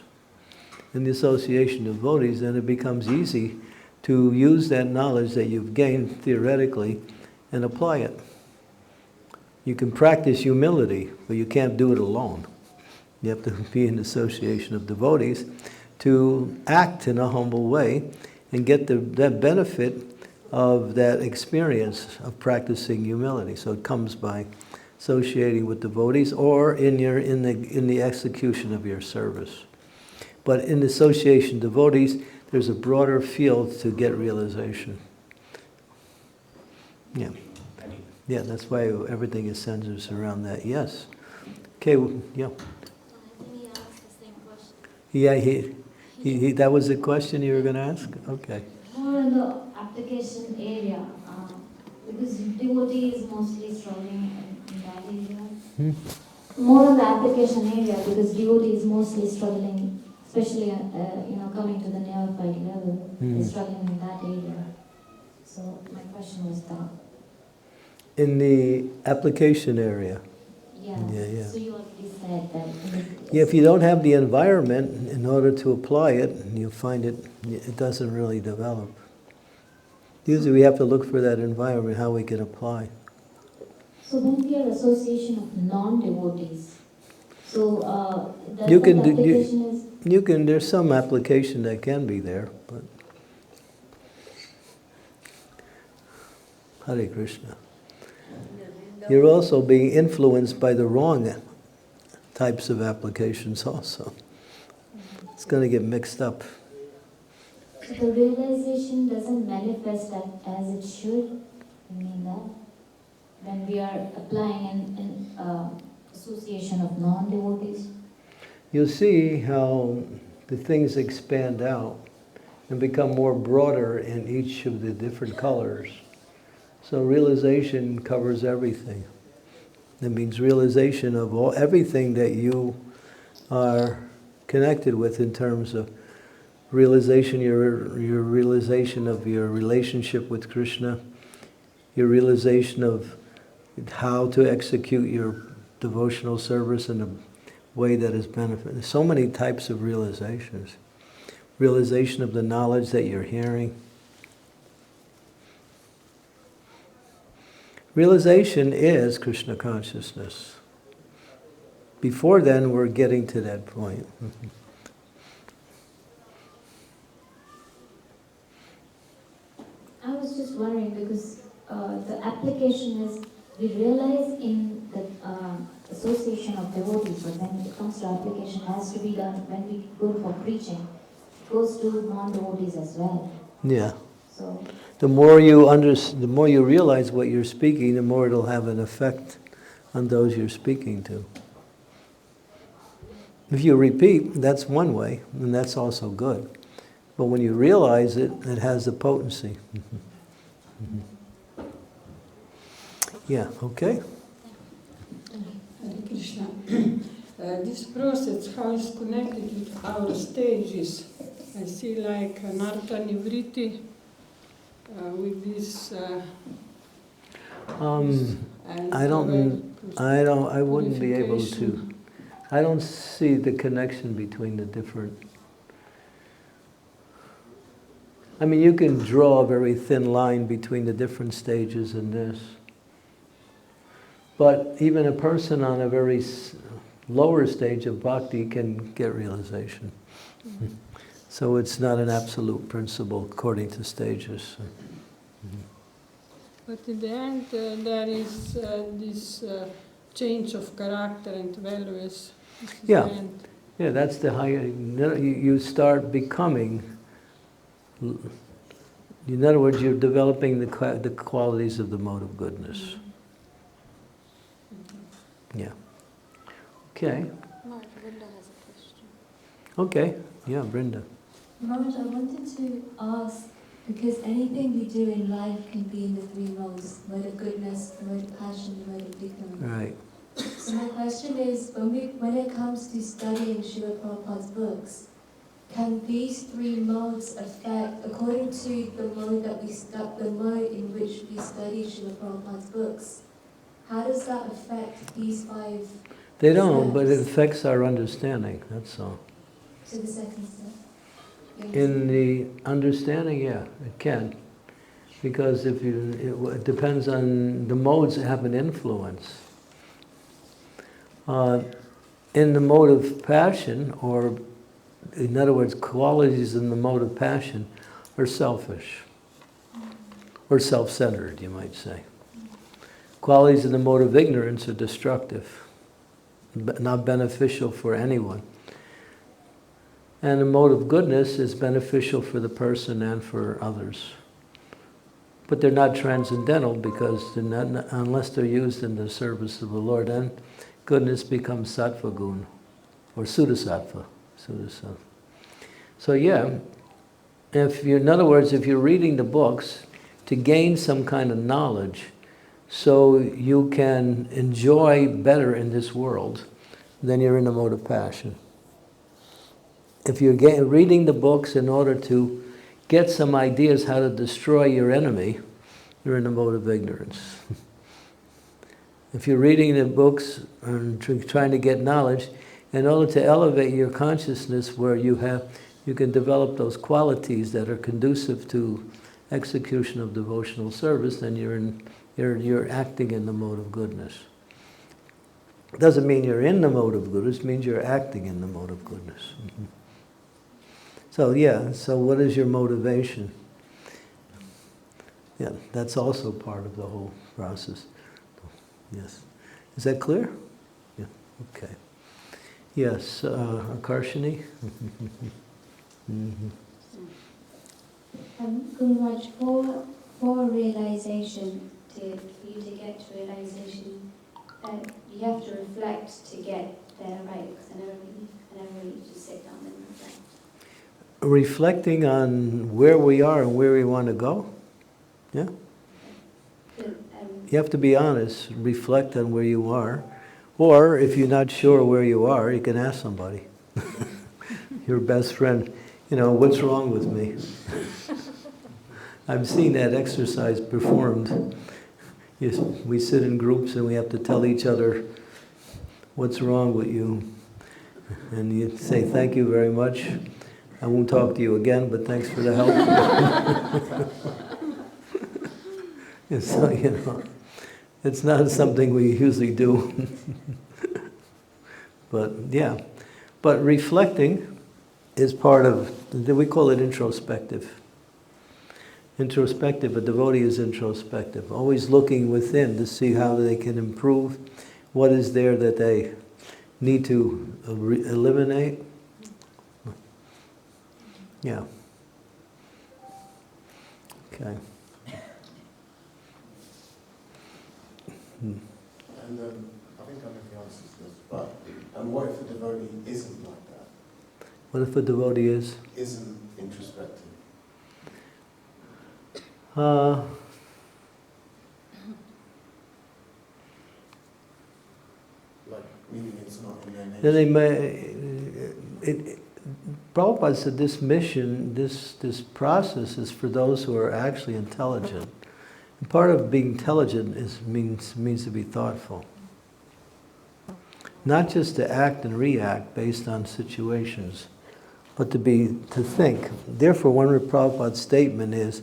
In the association of devotees, then it becomes easy to use that knowledge that you've gained theoretically and apply it. You can practice humility, but you can't do it alone. You have to be in association of devotees to act in a humble way and get that benefit of that experience of practicing humility. So it comes by associating with devotees or in the execution of your service. But in association of devotees, there's a broader field to get realization. Yeah. Yeah, that's why everything is centered around that. Yes. Okay, yeah. Yeah, that was the question you were going to ask? Okay. More in the application area, because devotee is mostly struggling in that area. More in the application area, because devotee is mostly struggling, especially coming to the neophyte level, is struggling in that area. So my question was that. In the application area. Yeah. Yeah. So you already said that. Yeah, if you don't have the environment in order to apply it, you find it doesn't really develop. Usually we have to look for that environment, how we can apply. So when we are association of non-devotees, so that's You what can the application is? There's some application that can be there, but Hare Krishna. You're also being influenced by the wrong types of applications also. It's going to get mixed up. So the realization doesn't manifest as it should? You mean that? When we are applying in association of non-devotees? You'll see how the things expand out and become more broader in each of the different colors. So realization covers everything. That means realization of everything that you are connected with in terms of realization, your realization of your relationship with Krishna, your realization of how to execute your devotional service in a way that is beneficial. There's so many types of realizations. Realization of the knowledge that you're hearing. Realization is Krishna consciousness. Before then, we're getting to that point. I was just wondering because the application is, we realize in the association of devotees, but when it comes to application, it has to be done when we go for preaching. It goes to non-devotees as well. Yeah. So the more you realize what you're speaking, the more it'll have an effect on those you're speaking to. If you repeat, that's one way, and that's also good. But when you realize it, it has the potency. Yeah, okay. Hare Krishna. This process, how it's connected with our stages. I see like Narta Nivriti with this. I wouldn't be able to. I don't see the connection between the different. I mean, you can draw a very thin line between the different stages in this. But even a person on a very lower stage of bhakti can get realization. Mm-hmm. So it's not an absolute principle according to stages. Mm-hmm. But in the end, there is this change of character and values. Yeah, yeah, that's the higher. You start becoming. In other words, you're developing the qualities of the mode of goodness. Yeah. Okay. Mark, Brenda has a question. Okay. Yeah, Brenda. Maharaj, I wanted to ask, Because anything we do in life can be in the three modes: mode of goodness, the mode of passion, the mode of ignorance. Right. So my question is, when it comes to studying Srila Prabhupada's books, can these three modes affect, according to the mode the mode in which we study Srila Prabhupada's books, how does that affect these 5 They don't, but it steps? affects our understanding, that's all. So the second step? In the understanding, yeah, it can. Because it depends on the modes that have an influence. In the mode of passion, or in other words, qualities in the mode of passion are selfish. Or self-centered, you might say. Qualities in the mode of ignorance are destructive, not beneficial for anyone. And the mode of goodness is beneficial for the person and for others. But they're not transcendental because they're not, unless they're used in the service of the Lord, and goodness becomes sattva gun, or sudasattva. So yeah, in other words, if you're reading the books to gain some kind of knowledge so you can enjoy better in this world, then you're in the mode of passion. If you're reading the books in order to get some ideas how to destroy your enemy, you're in the mode of ignorance. If you're reading the books and trying to get knowledge, in order to elevate your consciousness where you can develop those qualities that are conducive to execution of devotional service, then you're acting in the mode of goodness. It doesn't mean you're in the mode of goodness, it means you're acting in the mode of goodness. So yeah, so what is your motivation? Yeah, that's also part of the whole process. Yes. Is that clear? Yeah, okay. Yes, Akarshini? Gururaj, for realization, for you to get to realization, you have to reflect to get there, right? Because I never really just sit down and reflect. Reflecting on where we are and where we want to go? Yeah? You have to be honest, reflect on where you are. Or if you're not sure where you are, you can ask somebody. Your best friend, what's wrong with me? I've seen that exercise performed. We sit in groups and we have to tell each other what's wrong with you. And you say, thank you very much. I won't talk to you again, but thanks for the help. And so, it's not something we usually do. But yeah, but reflecting is part of, we call it introspective. Introspective, a devotee is introspective, always looking within to see how they can improve, what is there that they need to eliminate. Yeah. Okay. And I think I know the answer to this, but what if a devotee isn't like that? What if a devotee isn't introspective? Like, meaning it's not in their nature. Then they may. Prabhupada said this mission, this process is for those who are actually intelligent. And part of being intelligent means to be thoughtful. Not just to act and react based on situations, but to think. Therefore, one of Prabhupada's statement is,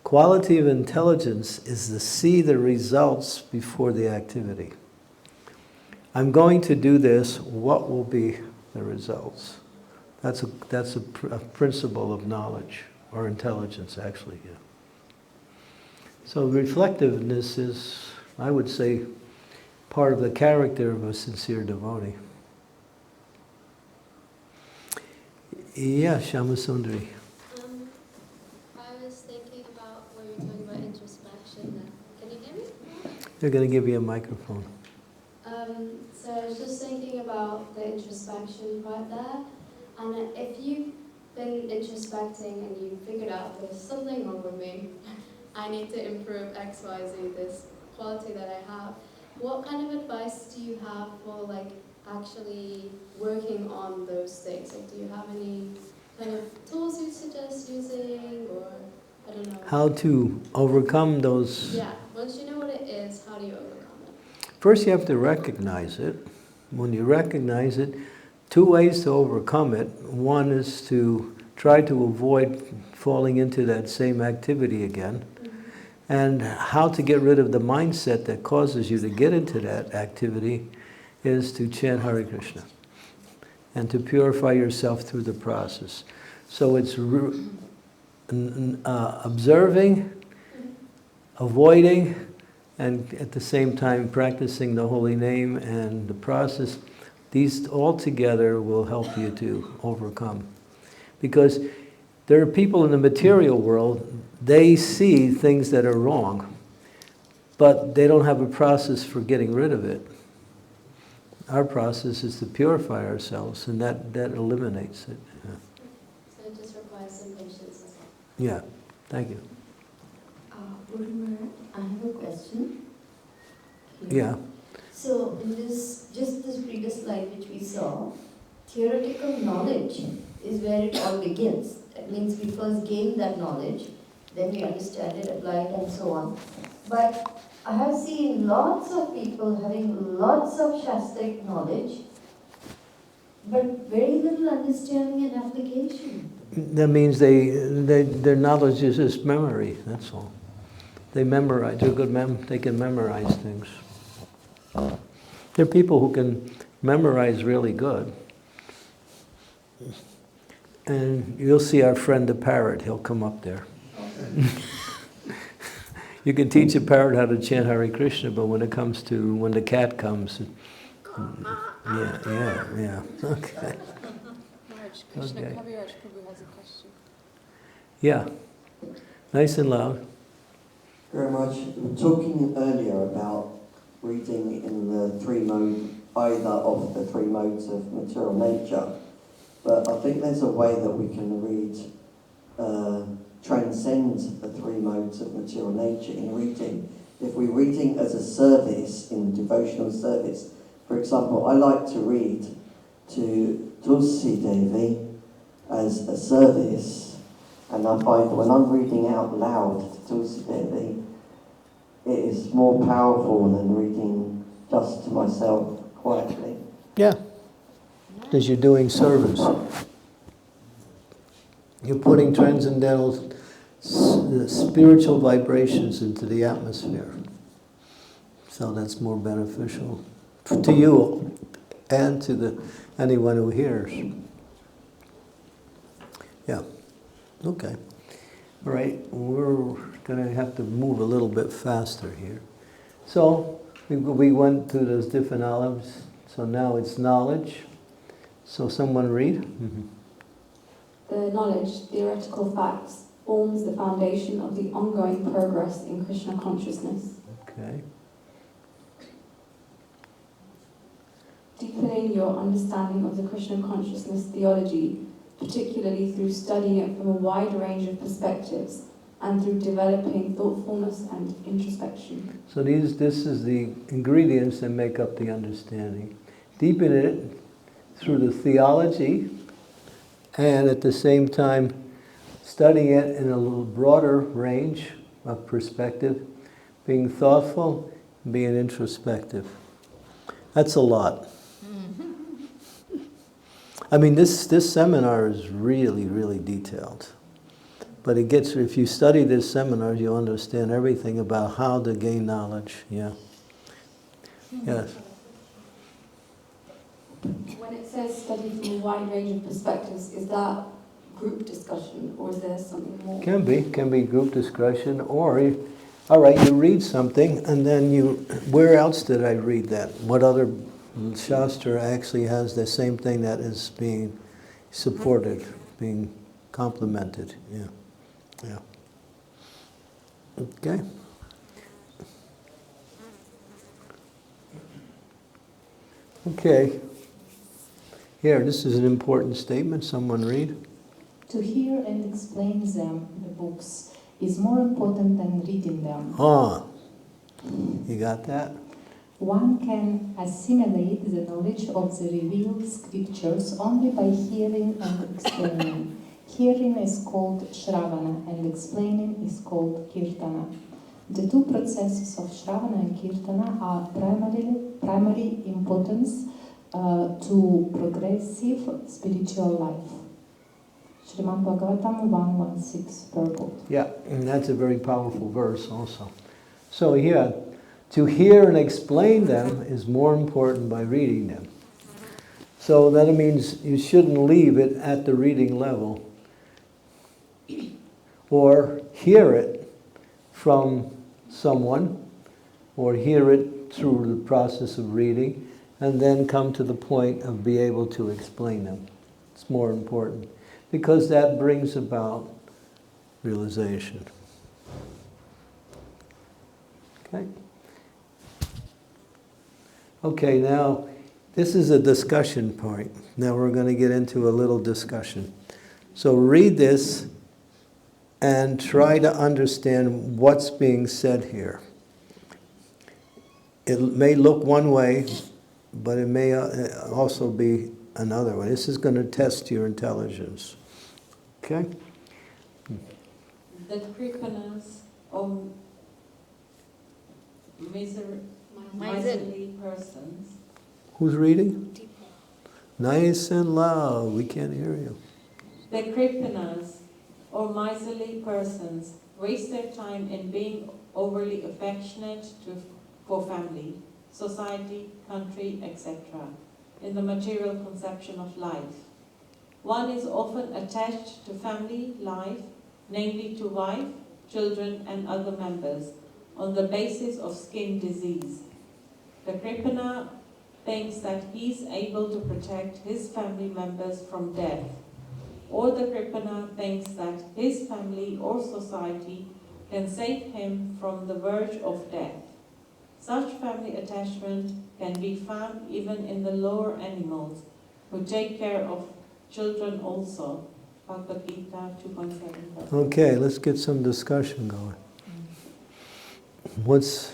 quality of intelligence is to see the results before the activity. I'm going to do this, what will be the results? That's a principle of knowledge, or intelligence actually, yeah. So reflectiveness is, I would say, part of the character of a sincere devotee. Yeah, Shamasundari. I was thinking about when you were talking about introspection. Can you hear me? They're going to give you a microphone. So I was just thinking about the introspection part there, and if you been introspecting and you figured out there's something wrong with me, I need to improve X, Y, Z, this quality that I have. What kind of advice do you have for like actually working on those things? Like, do you have any kind of tools you suggest using, or I don't know? How to overcome those? Yeah, once you know what it is, how do you overcome it? First you have to recognize it. When you recognize it, two ways to overcome it. One is to try to avoid falling into that same activity again. And how to get rid of the mindset that causes you to get into that activity is to chant Hare Krishna and to purify yourself through the process. So it's observing, avoiding, and at the same time practicing the holy name and the process. These all together will help you to overcome. Because there are people in the material world, they see things that are wrong, but they don't have a process for getting rid of it. Our process is to purify ourselves, and that eliminates it. Yeah. So it just requires some patience as well. Yeah, thank you. Guru Maharaj, I have a question. Yeah. So in this previous slide which we saw, theoretical knowledge is where it all begins. That means we first gain that knowledge, then we understand it, apply it, and so on. But I have seen lots of people having lots of Shastric knowledge, but very little understanding and application. That means their knowledge is just memory, that's all. They memorize, they're good, they can memorize things. There are people who can memorize really good. And you'll see our friend the parrot, he'll come up there. You can teach a parrot how to chant Hare Krishna, but when the cat comes, yeah, okay. Krishna Okay. Kaviraj Prabhu has a question. Yeah, nice and loud. Very much. We were talking earlier about reading in the three mode, either of the three modes of material nature. But I think there's a way that we can read, transcend the three modes of material nature in reading. If we're reading as a service, in devotional service, for example, I like to read to Tulsi Devi as a service, and I find when I'm reading out loud to Tulsi Devi, it is more powerful than reading just to myself quietly. Yeah, because you're doing service. You're putting transcendental spiritual vibrations into the atmosphere. So that's more beneficial to you and to anyone who hears. Yeah, okay. All right, we're going to have to move a little bit faster here. So we went through those different olives. So now it's knowledge. So someone read. Mm-hmm. The knowledge, theoretical facts, forms the foundation of the ongoing progress in Krishna consciousness. Okay. Deepening your understanding of the Krishna consciousness theology, particularly through studying it from a wide range of perspectives and through developing thoughtfulness and introspection. So this is the ingredients that make up the understanding. Deepen it through the theology, and at the same time studying it in a little broader range of perspective, being thoughtful, being introspective. That's a lot. I mean, this seminar is really, really detailed. But it gets, if you study this seminar, you'll understand everything about how to gain knowledge. Yeah. Yes. When it says study from a wide range of perspectives, is that group discussion or is there something more? Can be group discussion, or, all right, you read something and then where else did I read that? What other Shastra actually has the same thing that is being supported, being complemented? Yeah. Yeah. Okay. Okay. Here, this is an important statement. Someone read. To hear and explain them, the books, is more important than reading them. Ah, you got that? One can assimilate the knowledge of the revealed scriptures only by hearing and explaining. Hearing is called Shravana and explaining is called Kirtana. The two processes of Shravana and Kirtana are primary importance to progressive spiritual life. Srimad Bhagavatam 116 purport. Yeah, and that's a very powerful verse also. So yeah, to hear and explain them is more important by reading them. So that means you shouldn't leave it at the reading level or hear it from someone or hear it through the process of reading and then come to the point of being able to explain them. It's more important because that brings about realization. Okay? Okay, now this is a discussion point. Now we're going to get into a little discussion. So read this and try to understand what's being said here. It may look one way, but it may also be another way. This is going to test your intelligence. Okay? The kripanas or miserly persons. Who's reading? Nice and loud. We can't hear you. The kripanas or miserly persons waste their time in being overly affectionate for family, society, country, etc., in the material conception of life. One is often attached to family life, namely to wife, children, and other members, on the basis of skin disease. The kripana thinks that he is able to protect his family members from death, or the kripana thinks that his family or society can save him from the verge of death. Such family attachment can be found even in the lower animals, who take care of children also. Bhagavad Gita 2.7. Okay, let's get some discussion going. What's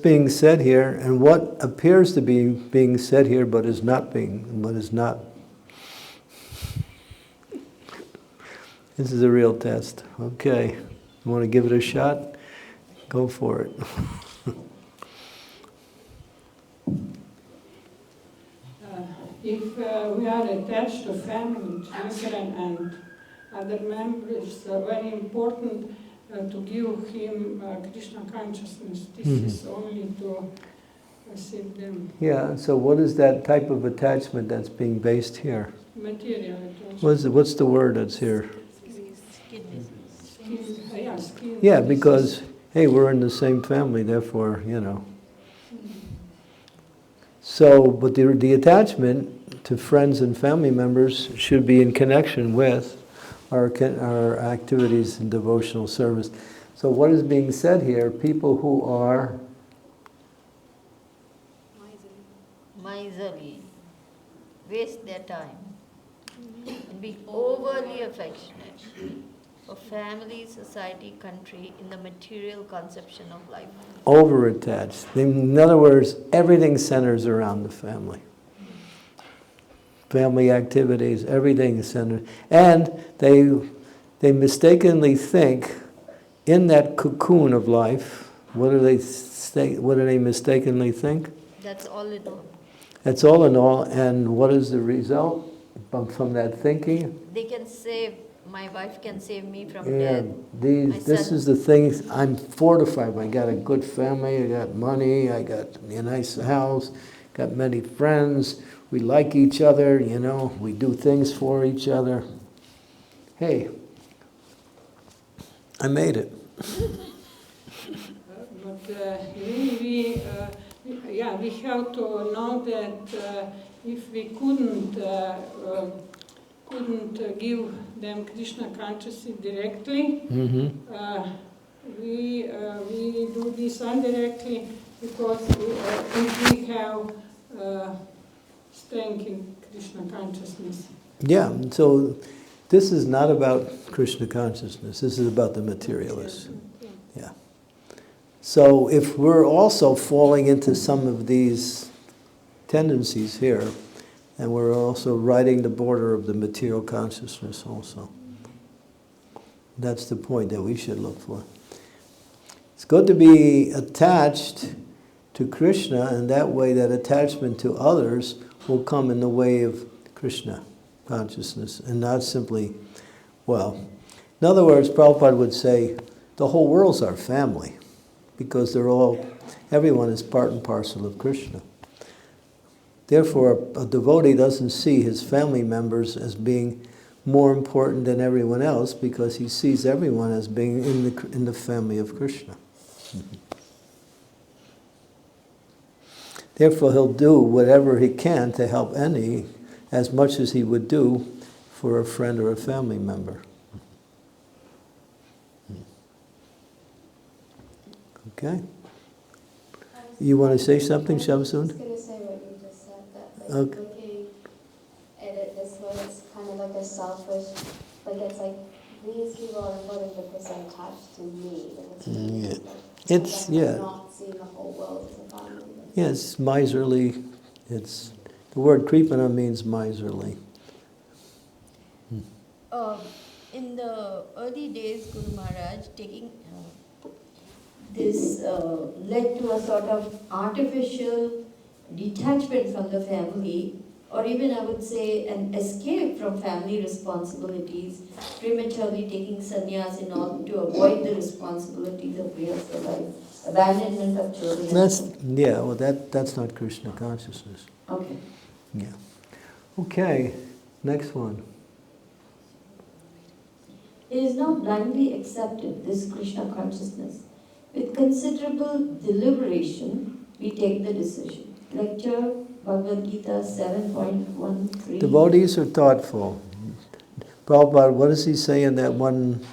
being said here, and what appears to be being said here, but is not being, but is not. This is a real test. Okay, you want to give it a shot? Go for it. If we are attached to family, children, and other members, very important to give him Krishna consciousness. This is only to receive them. Yeah, so what is that type of attachment that's being based here? Material attachment. What's the word that's here? Skin. Yeah, because, hey, we're in the same family, therefore, you know. So, but the attachment to friends and family members should be in connection with our activities in devotional service. So what is being said here, people who are miserly, waste their time, and be overly affectionate for family, society, country, in the material conception of life. over-attached. In other words, everything centers around the family. Family activities, everything is centered. And they mistakenly think in that cocoon of life, what do they mistakenly think? That's all in all. That's all in all, and what is the result from that thinking? They can save, my wife can save me from Yeah, death. this is the thing, I'm fortified. I got a good family, I got money, I got a nice house, got many friends, we like each other, you know, we do things for each other. Hey, I made it. But we have to know that if we couldn't give them Krishna consciousness directly, we do this indirectly because if we have strength in Krishna consciousness. Yeah, so This is not about Krishna consciousness. This is about the materialist. Yeah. So if we're also falling into some of these tendencies here, and we're also riding the border of the material consciousness also. That's the point that we should look for. It's good to be attached to Krishna, and that way that attachment to others will come in the way of Krishna consciousness, and not simply, well, in other words, Prabhupada would say, the whole world's our family, because everyone is part and parcel of Krishna. Therefore, a devotee doesn't see his family members as being more important than everyone else, because he sees everyone as being in the family of Krishna. Therefore, he'll do whatever he can to help any, as much as he would do for a friend or a family member. Okay? You want to say something, Shamsun? I was going to say what you just said, that like looking at it this way, it's kind of like a selfish, like it's like these people are important because they're attached to me. Not seeing the whole world as a family. Yeah, it's miserly. The word kripana means miserly. In the early days, Guru Maharaj taking this led to a sort of artificial detachment from the family, or even I would say an escape from family responsibilities, prematurely taking sannyas in order to avoid the responsibilities of grihastha life, abandonment of children. That's not Krishna consciousness. Okay. Yeah. Okay, next one. It is now blindly accepted, this Krishna consciousness. With considerable deliberation, we take the decision. Lecture, Bhagavad Gita 7.13. Devotees are thoughtful. Prabhupada, what does he say in that one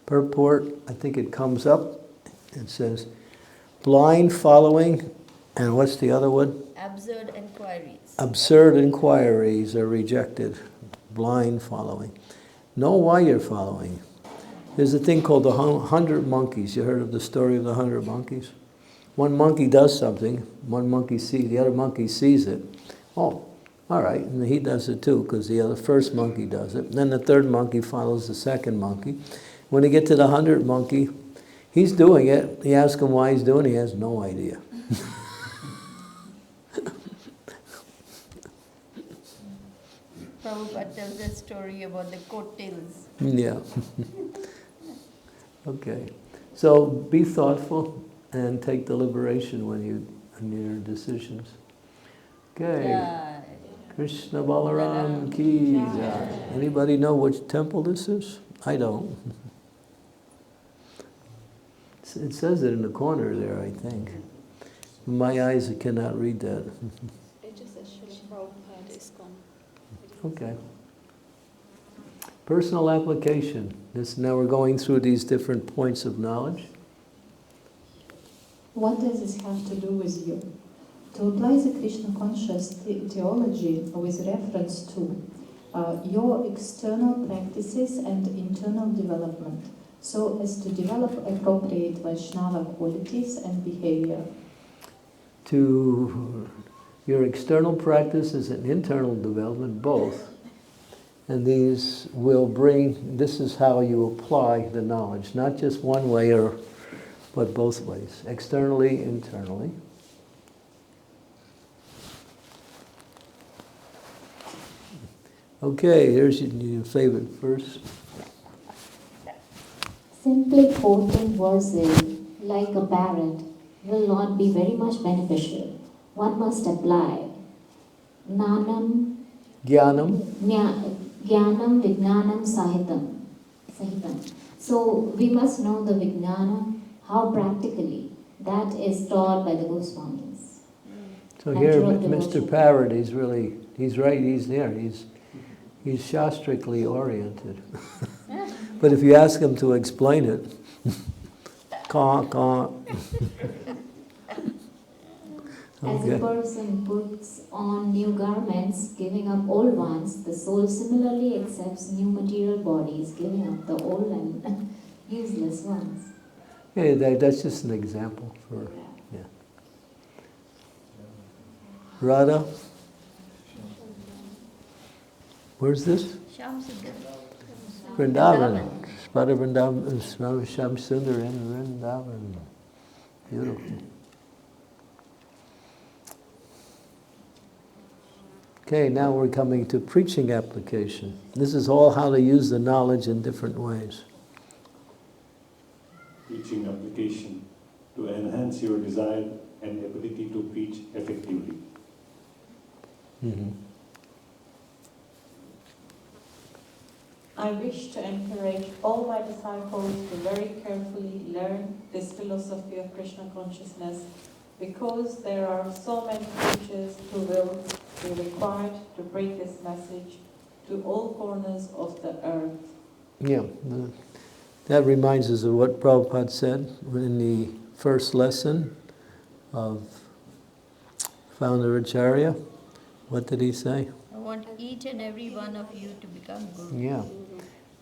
purport? I think it comes up. It says, blind following, and what's the other one? Absurd inquiries. Absurd inquiries are rejected. Blind following. Know why you're following. There's a thing called the 100 monkeys. You heard of the story of the 100 monkeys? One monkey does something, one monkey sees, the other monkey sees it. Oh, all right, and he does it too, because the first monkey does it. And then the third monkey follows the second monkey. When they get to the 100th monkey, he's doing it. He asks him why he's doing it. He has no idea. Prabhupada tells a story about the coattails. Yeah. Okay. So be thoughtful and take deliberation in your decisions. Okay. Yeah. Krishna Balaram ki jai. Anybody know which temple this is? I don't. It says it in the corner there, I think. My eyes cannot read that. It just says Srila Prabhupada is gone. Okay. Personal application. Now we're going through these different points of knowledge. What does this have to do with you? To apply the Krishna conscious theology with reference to your external practices and internal development, so as to develop appropriate Vaishnava qualities and behavior. To your external practices and internal development, both. And these will this is how you apply the knowledge, not just one way but both ways, externally, internally. Okay, here's your favorite verse. Simply quoting verses like a parrot will not be very much beneficial. One must apply Jnanam Vijnanam Sahitam. So we must know the Vijnana, how practically that is taught by the Goswamis. So here, Mr. Parrot, he's right, he's there. He's shastrically oriented. But if you ask him to explain it, caw, caw. As a person puts on new garments, giving up old ones, the soul similarly accepts new material bodies, giving up the old and useless ones. Yeah, that's just an example for, yeah. Radha? Where's this? Vrindavan. Spada Vrindavan, Swami Sham Sundar in Vrindavan. Beautiful. Okay, now we're coming to preaching application. This is all how to use the knowledge in different ways. Preaching application to enhance your desire and ability to preach effectively. Mm-hmm. I wish to encourage all my disciples to very carefully learn this philosophy of Krishna consciousness, because there are so many preachers who will be required to bring this message to all corners of the earth. Yeah, that reminds us of what Prabhupada said in the first lesson of Founder Acharya. What did he say? I want each and every one of you to become Guru. Yeah.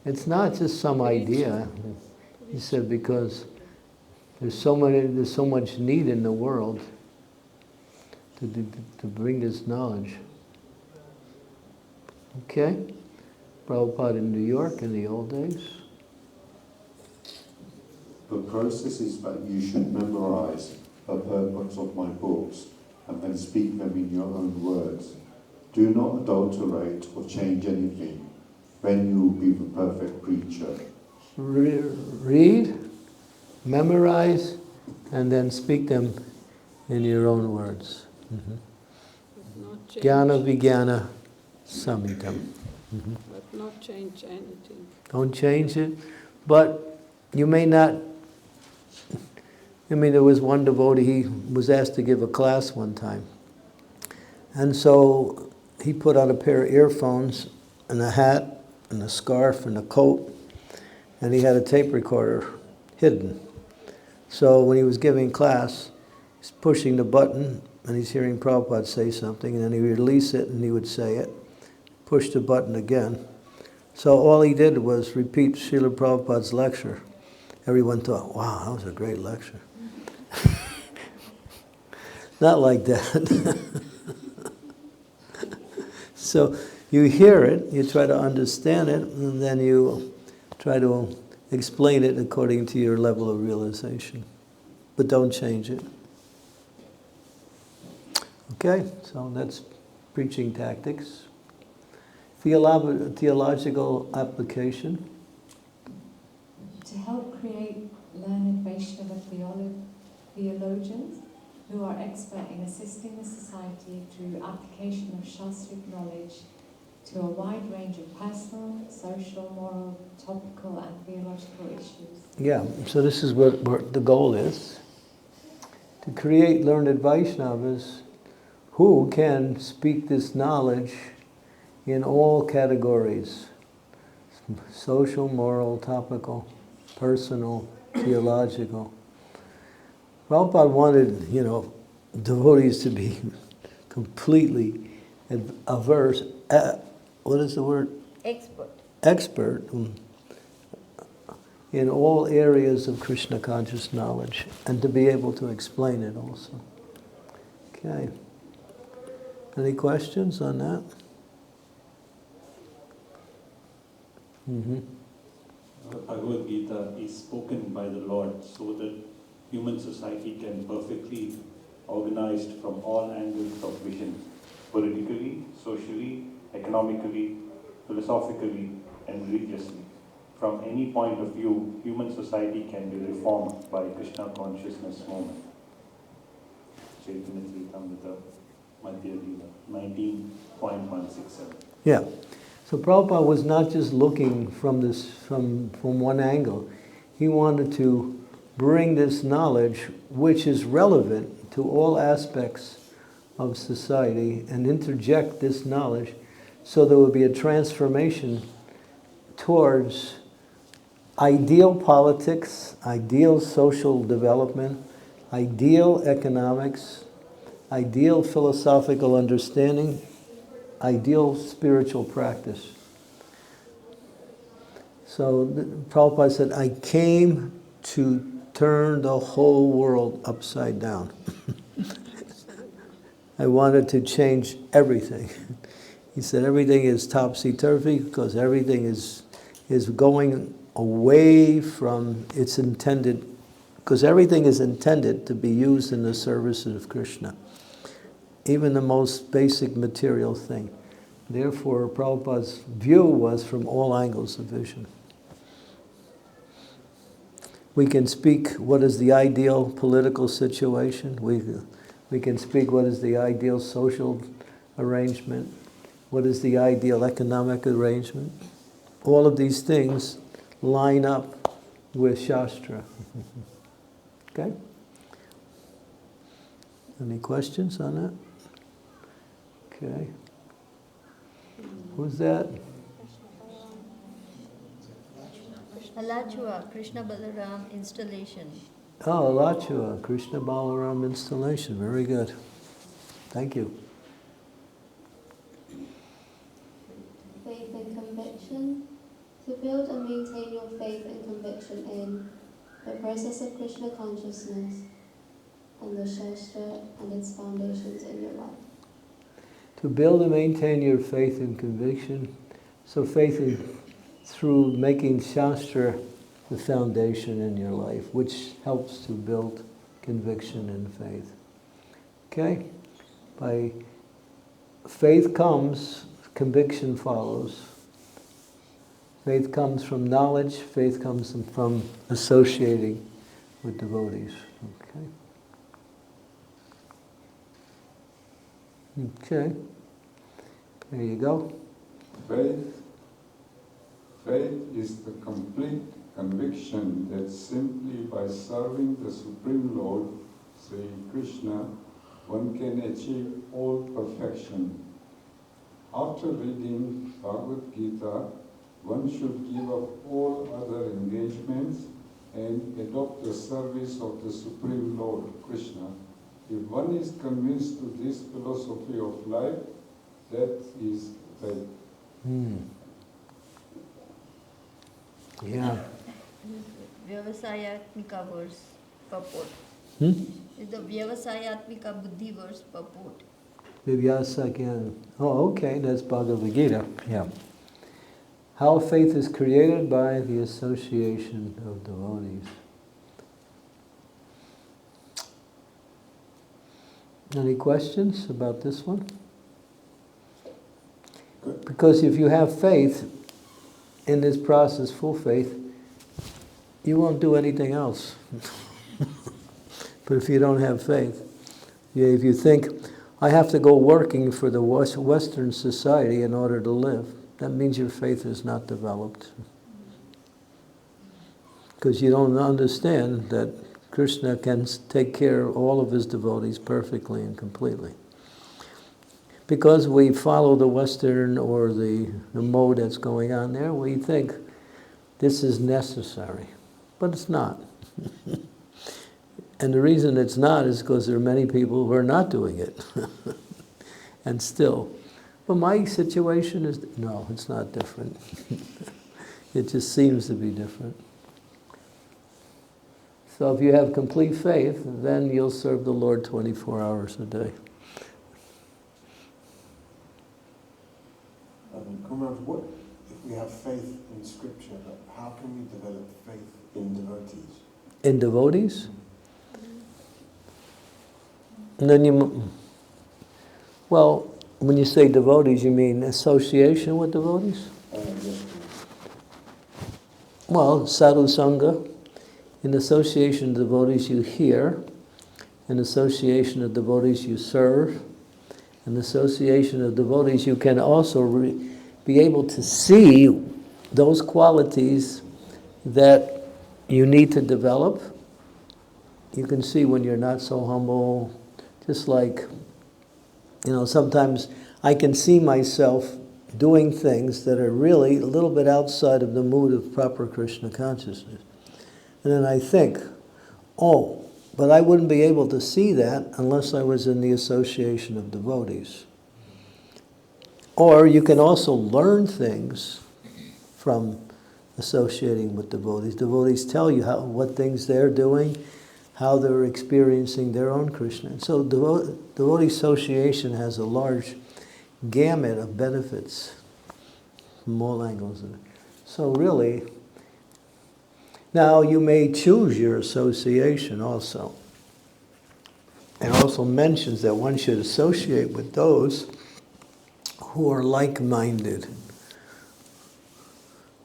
It's not just some idea. He said because there's so much need in the world to bring this knowledge. Okay? Prabhupada in New York in the old days. The process is that you should memorize the purpose of my books and then speak them in your own words. Do not adulterate or change anything. Then you will be the perfect preacher. Read, memorize, and then speak them in your own words. Mm-hmm. Jnana vijnana samitam. Mm-hmm. But not change anything. Don't change it. But you may not. I mean, there was one devotee, he was asked to give a class one time. And so he put on a pair of earphones and a hat and a scarf and a coat, and he had a tape recorder hidden. So when he was giving class, he's pushing the button and he's hearing Prabhupada say something, and then he would release it and he would say it, push the button again. So all he did was repeat Srila Prabhupada's lecture. Everyone thought, wow, that was a great lecture. Not like that. So you hear it, you try to understand it, and then you try to explain it according to your level of realization. But don't change it. Okay, so that's preaching tactics. Theological application. To help create learned Vaishnava theologians who are expert in assisting the society through application of Shastric knowledge to a wide range of personal, social, moral, topical and theological issues. Yeah, so this is what the goal is. To create learned Vaishnavas who can speak this knowledge in all categories. Social, moral, topical, personal, theological. Prabhupada wanted, devotees to be completely averse, what is the word? Expert in all areas of Krishna conscious knowledge, and to be able to explain it also. Okay. Any questions on that? Mm-hmm. The Bhagavad Gita is spoken by the Lord so that human society can perfectly organized from all angles of vision, politically, socially, economically, philosophically, and religiously. From any point of view, human society can be reformed by Krishna consciousness movement. Chaitanya Charitamrita, Madhya Lila, 19.167. Yeah. So Prabhupada was not just looking from one angle. He wanted to bring this knowledge, which is relevant to all aspects of society, and interject this knowledge so there would be a transformation towards ideal politics, ideal social development, ideal economics, ideal philosophical understanding, ideal spiritual practice. So Prabhupada said, I came to turn the whole world upside down. I wanted to change everything. He said everything is topsy-turvy because everything is going away from its intended, because everything is intended to be used in the service of Krishna, even the most basic material thing. Therefore, Prabhupada's view was from all angles of vision. We can speak what is the ideal political situation. We can speak what is the ideal social arrangement, what is the ideal economic arrangement. All of these things line up with Shastra. Okay? Any questions on that? Okay. Who's that? Alachua, Krishna Balaram installation. Oh, Alachua, Krishna Balaram installation. Very good. Thank you. Faith and conviction. To build and maintain your faith and conviction in the process of Krishna consciousness and the Shastra and its foundations in your life. To build and maintain your faith and conviction. So faith is through making Shastra the foundation in your life, which helps to build conviction and faith. Okay? By faith comes, conviction follows. Faith comes from knowledge, faith comes from associating with devotees. Okay? Okay. There you go. Faith is the complete conviction that simply by serving the Supreme Lord, Sri Krishna, one can achieve all perfection. After reading Bhagavad Gita, one should give up all other engagements and adopt the service of the Supreme Lord, Krishna. If one is convinced to this philosophy of life, that is faith. Yeah. Vyavasayatmika verse purport. Is the Vyavasayatmika buddhi verse purport. Vivyasa. Oh, okay, that's Bhagavad Gita. Yeah. How faith is created by the association of devotees. Any questions about this one? Because if you have faith in this process, full faith, you won't do anything else. But if you don't have faith, if you think, I have to go working for the Western society in order to live, that means your faith is not developed. Because you don't understand that Krishna can take care of all of his devotees perfectly and completely. Because we follow the Western or the mode that's going on there, we think this is necessary. But it's not. And the reason it's not is because there are many people who are not doing it. And still. But my situation is, no, it's not different. It just seems to be different. So if you have complete faith, then you'll serve the Lord 24 hours a day. Kumar, what if we have faith in Scripture, but how can we develop faith in devotees? In devotees? And then you, well, when you say devotees, you mean association with devotees? Yes. Well, sadhu sangha. In association of devotees you hear, in association of devotees you serve, in association of devotees you can also be able to see those qualities that you need to develop. You can see when you're not so humble, just like, sometimes I can see myself doing things that are really a little bit outside of the mood of proper Krishna consciousness. And then I think, oh, But I wouldn't be able to see that unless I was in the association of devotees. Or you can also learn things from associating with devotees. Devotees tell you what things they're doing, how they're experiencing their own Krishna. And so devotee association has a large gamut of benefits from all angles. So really, now you may choose your association also. It also mentions that one should associate with those who are like-minded.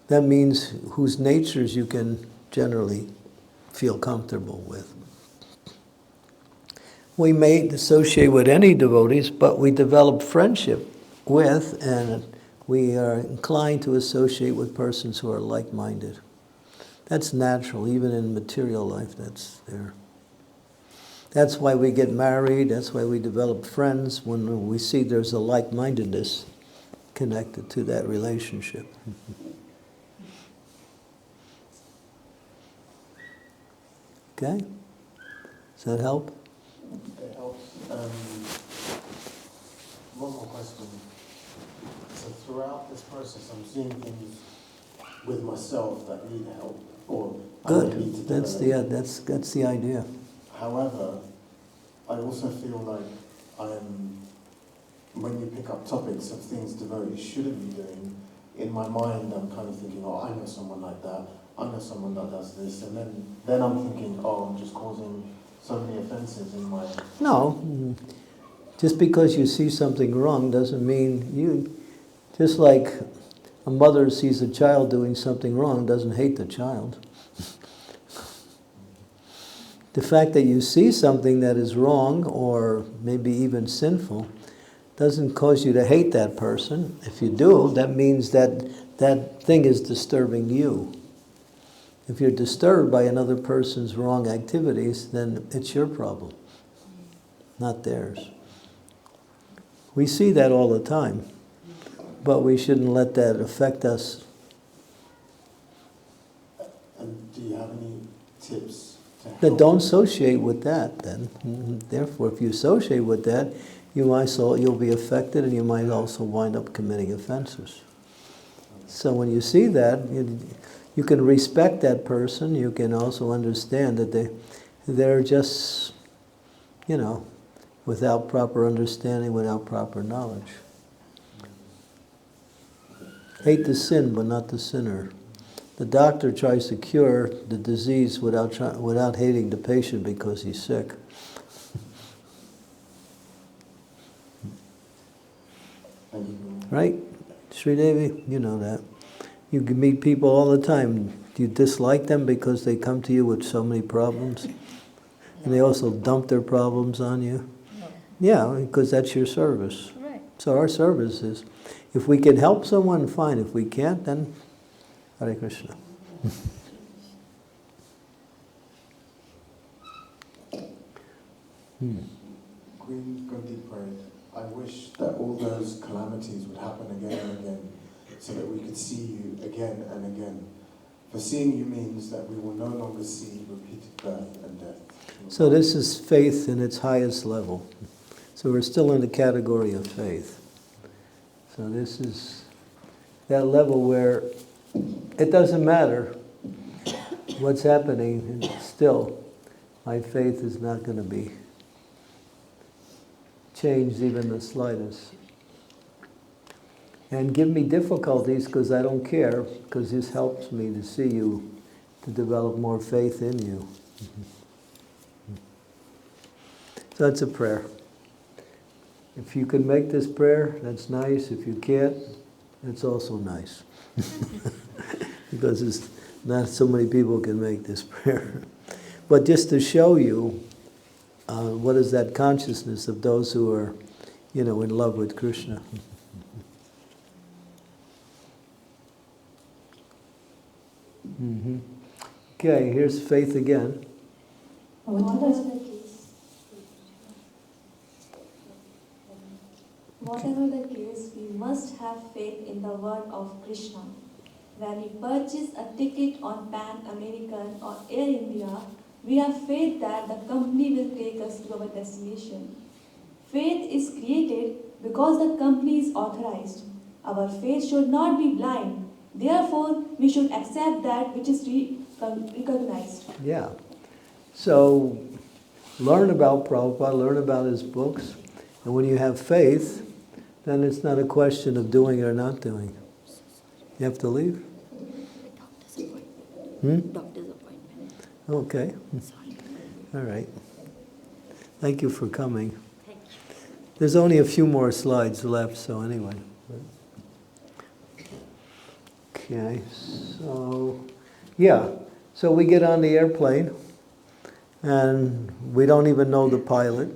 That means whose natures you can generally feel comfortable with. We may associate with any devotees, but we develop friendship with, and we are inclined to associate with persons who are like-minded. That's natural, even in material life, that's there. That's why we get married, that's why we develop friends, when we see there's a like-mindedness connected to that relationship. Okay? Does that help? It helps. One more question. So throughout this process, I'm seeing things with myself that need help, or I need to develop. That's the idea. However, I also feel like when you pick up topics of things devotees shouldn't be doing, in my mind I'm kind of thinking, oh, I know someone like that, I know someone that does this, and then I'm thinking, oh, I'm just causing so many offenses in my... No, just because you see something wrong doesn't mean you, just like a mother sees a child doing something wrong doesn't hate the child. The fact that you see something that is wrong or maybe even sinful doesn't cause you to hate that person. If you do, that means that that thing is disturbing you. If you're disturbed by another person's wrong activities, then it's your problem, not theirs. We see that all the time, but we shouldn't let that affect us. And do you have any tips? Then don't associate with that then. Therefore, if you associate with that, you'll be affected and you might also wind up committing offenses. So when you see that, you can respect that person. You can also understand that they're just, without proper understanding, without proper knowledge. Hate the sin, but not the sinner. The doctor tries to cure the disease without hating the patient because he's sick. Right? Sri Devi, you know that. You can meet people all the time. Do you dislike them because they come to you with so many problems? And they also dump their problems on you? Yeah, because that's your service. Right. So our service is, if we can help someone, fine. If we can't, then Hare Krishna. Queen Kunti prayed, I wish that all those calamities would happen again and again, so that we could see you again and again. For seeing you means that we will no longer see repeated birth and death. So this is faith in its highest level. So we're still in the category of faith. So this is that level where it doesn't matter what's happening, and still my faith is not going to be changed even the slightest. And give me difficulties because I don't care, because this helps me to see you, to develop more faith in you. So that's a prayer. If you can make this prayer, that's nice. If you can't, it's also nice. Because it's not so many people can make this prayer. But just to show you what is that consciousness of those who are, in love with Krishna. Okay, here's faith again. Whatever the case, we must have faith in the word of Krishna. When we purchase a ticket on Pan American or Air India, We have faith that the company will take us to our destination. Faith is created because the company is authorized. Our faith should not be blind. Therefore, we should accept that which is recognized. Yeah. So learn about Prabhupada, learn about his books, and when you have faith, then it's not a question of doing or not doing. You have to leave? Doctor's appointment. Okay. All right. Thank you for coming. Thank you. There's only a few more slides left, so anyway. Okay, so, yeah. So we get on the airplane, and we don't even know the pilot.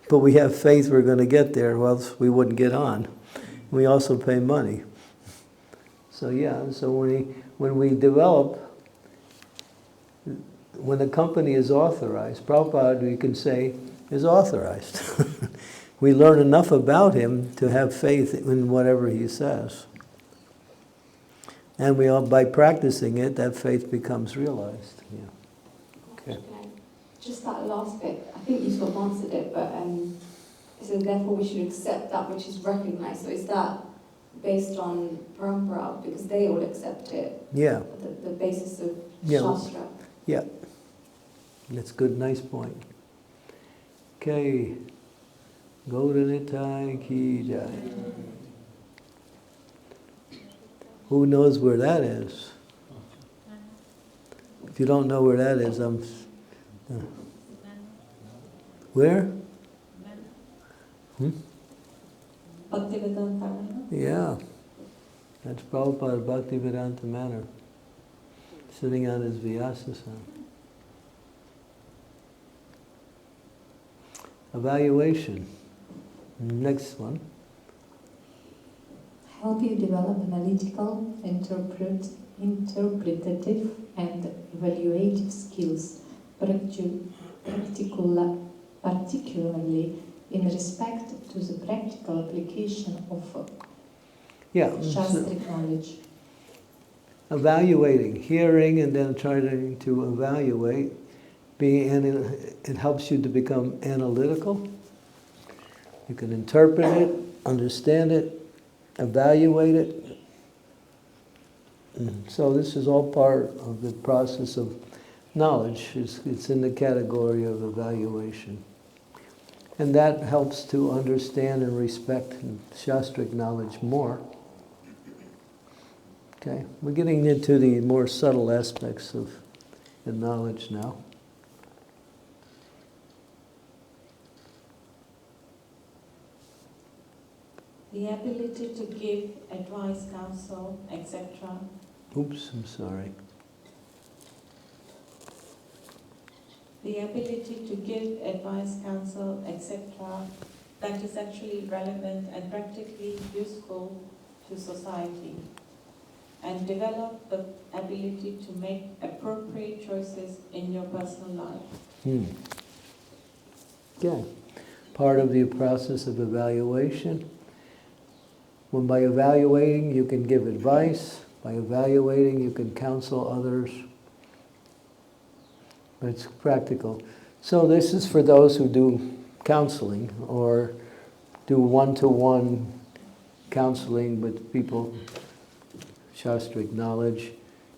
But we have faith we're going to get there, or else we wouldn't get on. We also pay money. So yeah, so when we develop, when the company is authorized, Prabhupada, we can say, is authorized. We learn enough about him to have faith in whatever he says. And we all, by practicing it, that faith becomes realized. Yeah. Okay. Just that last bit, I think you sort of answered it, but so therefore we should accept that which is recognized. So is that based on parampara, because they all accept it? Yeah. The basis of Yeah. Shastra. Yeah. That's good, nice point. Okay. Gauranitai ki jai. Who knows where that is? If you don't know where that is, where? Bhaktivedanta. Yeah. That's Prabhupada Bhaktivedanta Manor, sitting on his Vyasasana. Evaluation. Next one. Help you develop analytical, interpretative, and evaluative skills, particularly in respect to the practical application of Shastric knowledge. Evaluating, hearing, and then trying to evaluate. It helps you to become analytical. You can interpret it, understand it, evaluate it. So this is all part of the process of knowledge. It's in the category of evaluation. And that helps to understand and respect Shastric knowledge more. Okay, we're getting into the more subtle aspects of the knowledge now. The ability to give advice, counsel, etc. Oops, I'm sorry. The ability to give advice, counsel, etc. that is actually relevant and practically useful to society. And develop the ability to make appropriate choices in your personal life. Okay. Part of the process of evaluation. When by evaluating you can give advice, by evaluating you can counsel others. It's practical. So this is for those who do counseling or do one-to-one counseling with people, Shastric knowledge,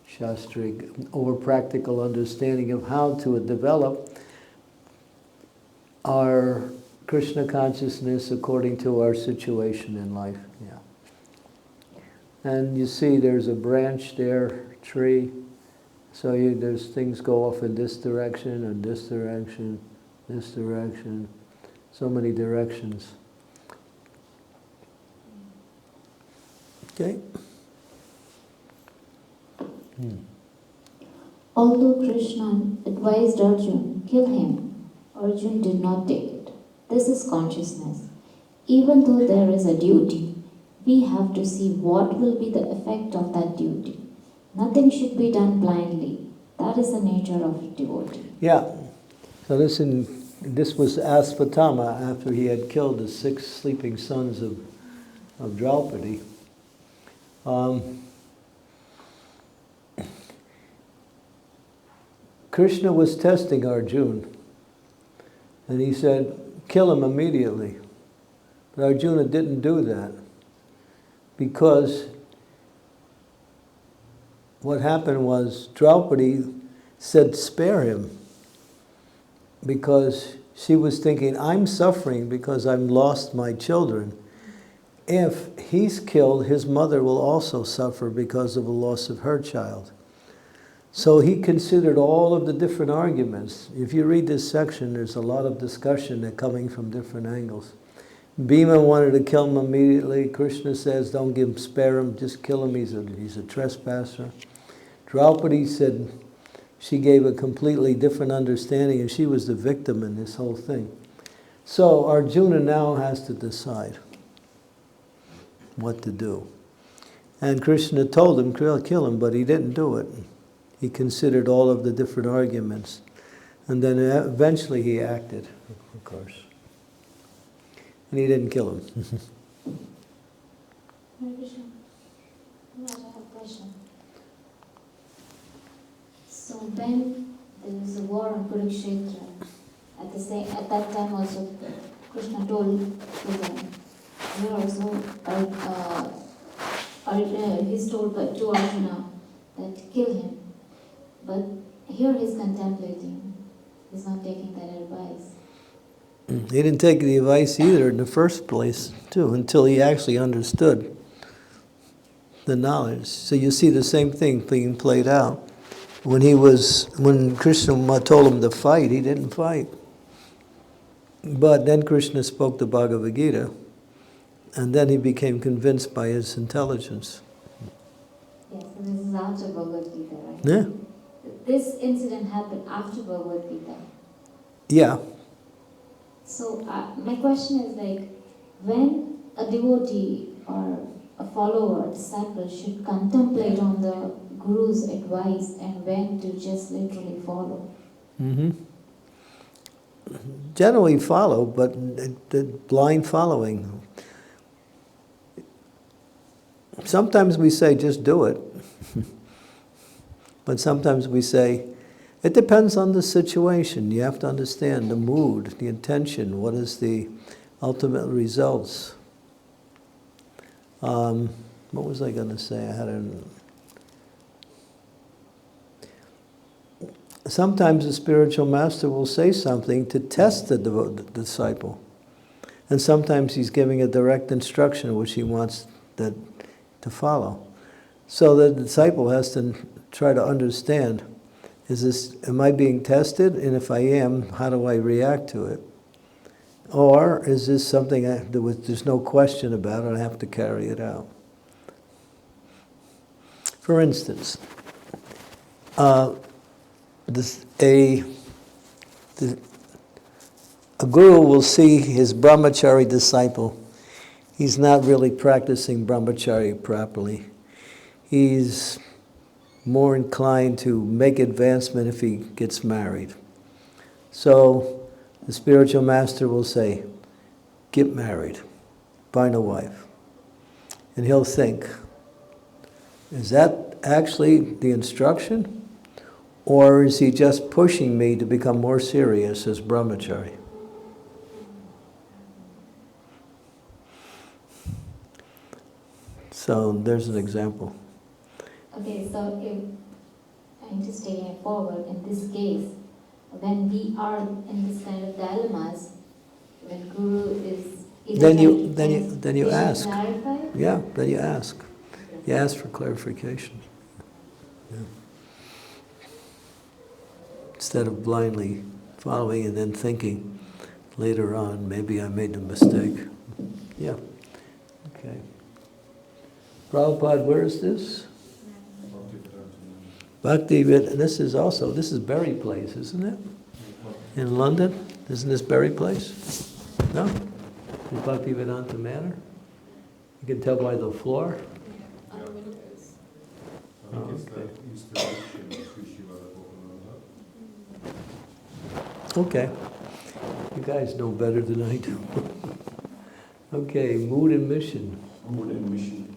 Shastric or practical understanding of how to develop our Krishna consciousness according to our situation in life. Yeah. And you see there's a branch there, tree. So there's things go off in this direction and this direction, so many directions. Okay? Although Krishna advised Arjun, kill him, Arjun did not take it. This is consciousness. Even though there is a duty, we have to see what will be the effect of that duty. Nothing should be done blindly. That is the nature of devotee. Yeah. So this was Asvatthama after he had killed the 6 sleeping sons of Draupadi. Krishna was testing Arjuna, and he said, kill him immediately. But Arjuna didn't do that, because what happened was Draupadi said, spare him, because she was thinking, I'm suffering because I've lost my children. If he's killed, his mother will also suffer because of the loss of her child. So he considered all of the different arguments. If you read this section, there's a lot of discussion that coming from different angles. Bhima wanted to kill him immediately. Krishna says, don't give him, spare him, just kill him, he's a trespasser. Draupadi said, she gave a completely different understanding, and she was the victim in this whole thing. So Arjuna now has to decide what to do. And Krishna told him, kill him, but he didn't do it. He considered all of the different arguments. And then eventually he acted, of course. And he didn't kill him. Hare Krishna. I have a question. So when there was a war on Kurukshetra, at that time also Krishna told to them, here also he's told to Arjuna that kill him. But here he's contemplating. He's not taking that advice. He didn't take the advice either in the first place, too, until he actually understood the knowledge. So you see the same thing being played out. When Krishna told him to fight, he didn't fight. But then Krishna spoke the Bhagavad Gita, and then he became convinced by his intelligence. Yes, and this is after Bhagavad Gita, right? Yeah. This incident happened after Bhagavad Gita. Yeah. So my question is like, when a devotee or a follower, disciple should contemplate on the Guru's advice and when to just literally follow? Mm-hmm. Generally follow, but the blind following. Sometimes we say, just do it. But sometimes we say, it depends on the situation. You have to understand the mood, the intention, what is the ultimate results. What was I going to say? Sometimes the spiritual master will say something to test the disciple. And sometimes he's giving a direct instruction which he wants to follow. So the disciple has to try to understand, am I being tested? And if I am, how do I react to it? Or is this something there's no question about it, I have to carry it out? For instance, a guru will see his brahmachari disciple. He's not really practicing brahmacharya properly. He's more inclined to make advancement if he gets married. So the spiritual master will say, get married, find a wife. And he'll think, is that actually the instruction? Or is he just pushing me to become more serious as brahmachari? So there's an example. Okay, so if I'm just taking it forward, in this case, when we are in this kind of dilemmas, when Guru is... Then you ask. Clarify? Yeah, then you ask. You ask for clarification. Yeah. Instead of blindly following and then thinking later on, maybe I made a mistake. Yeah. Okay. Prabhupada, where is this? Bhakti, this is Berry Place, isn't it? In London? Isn't this Berry Place? No? Is Bhakti Vedanta Manor? You can tell by the floor. Oh, okay. You guys know better than I do. Okay, mood and mission. Mood and mission.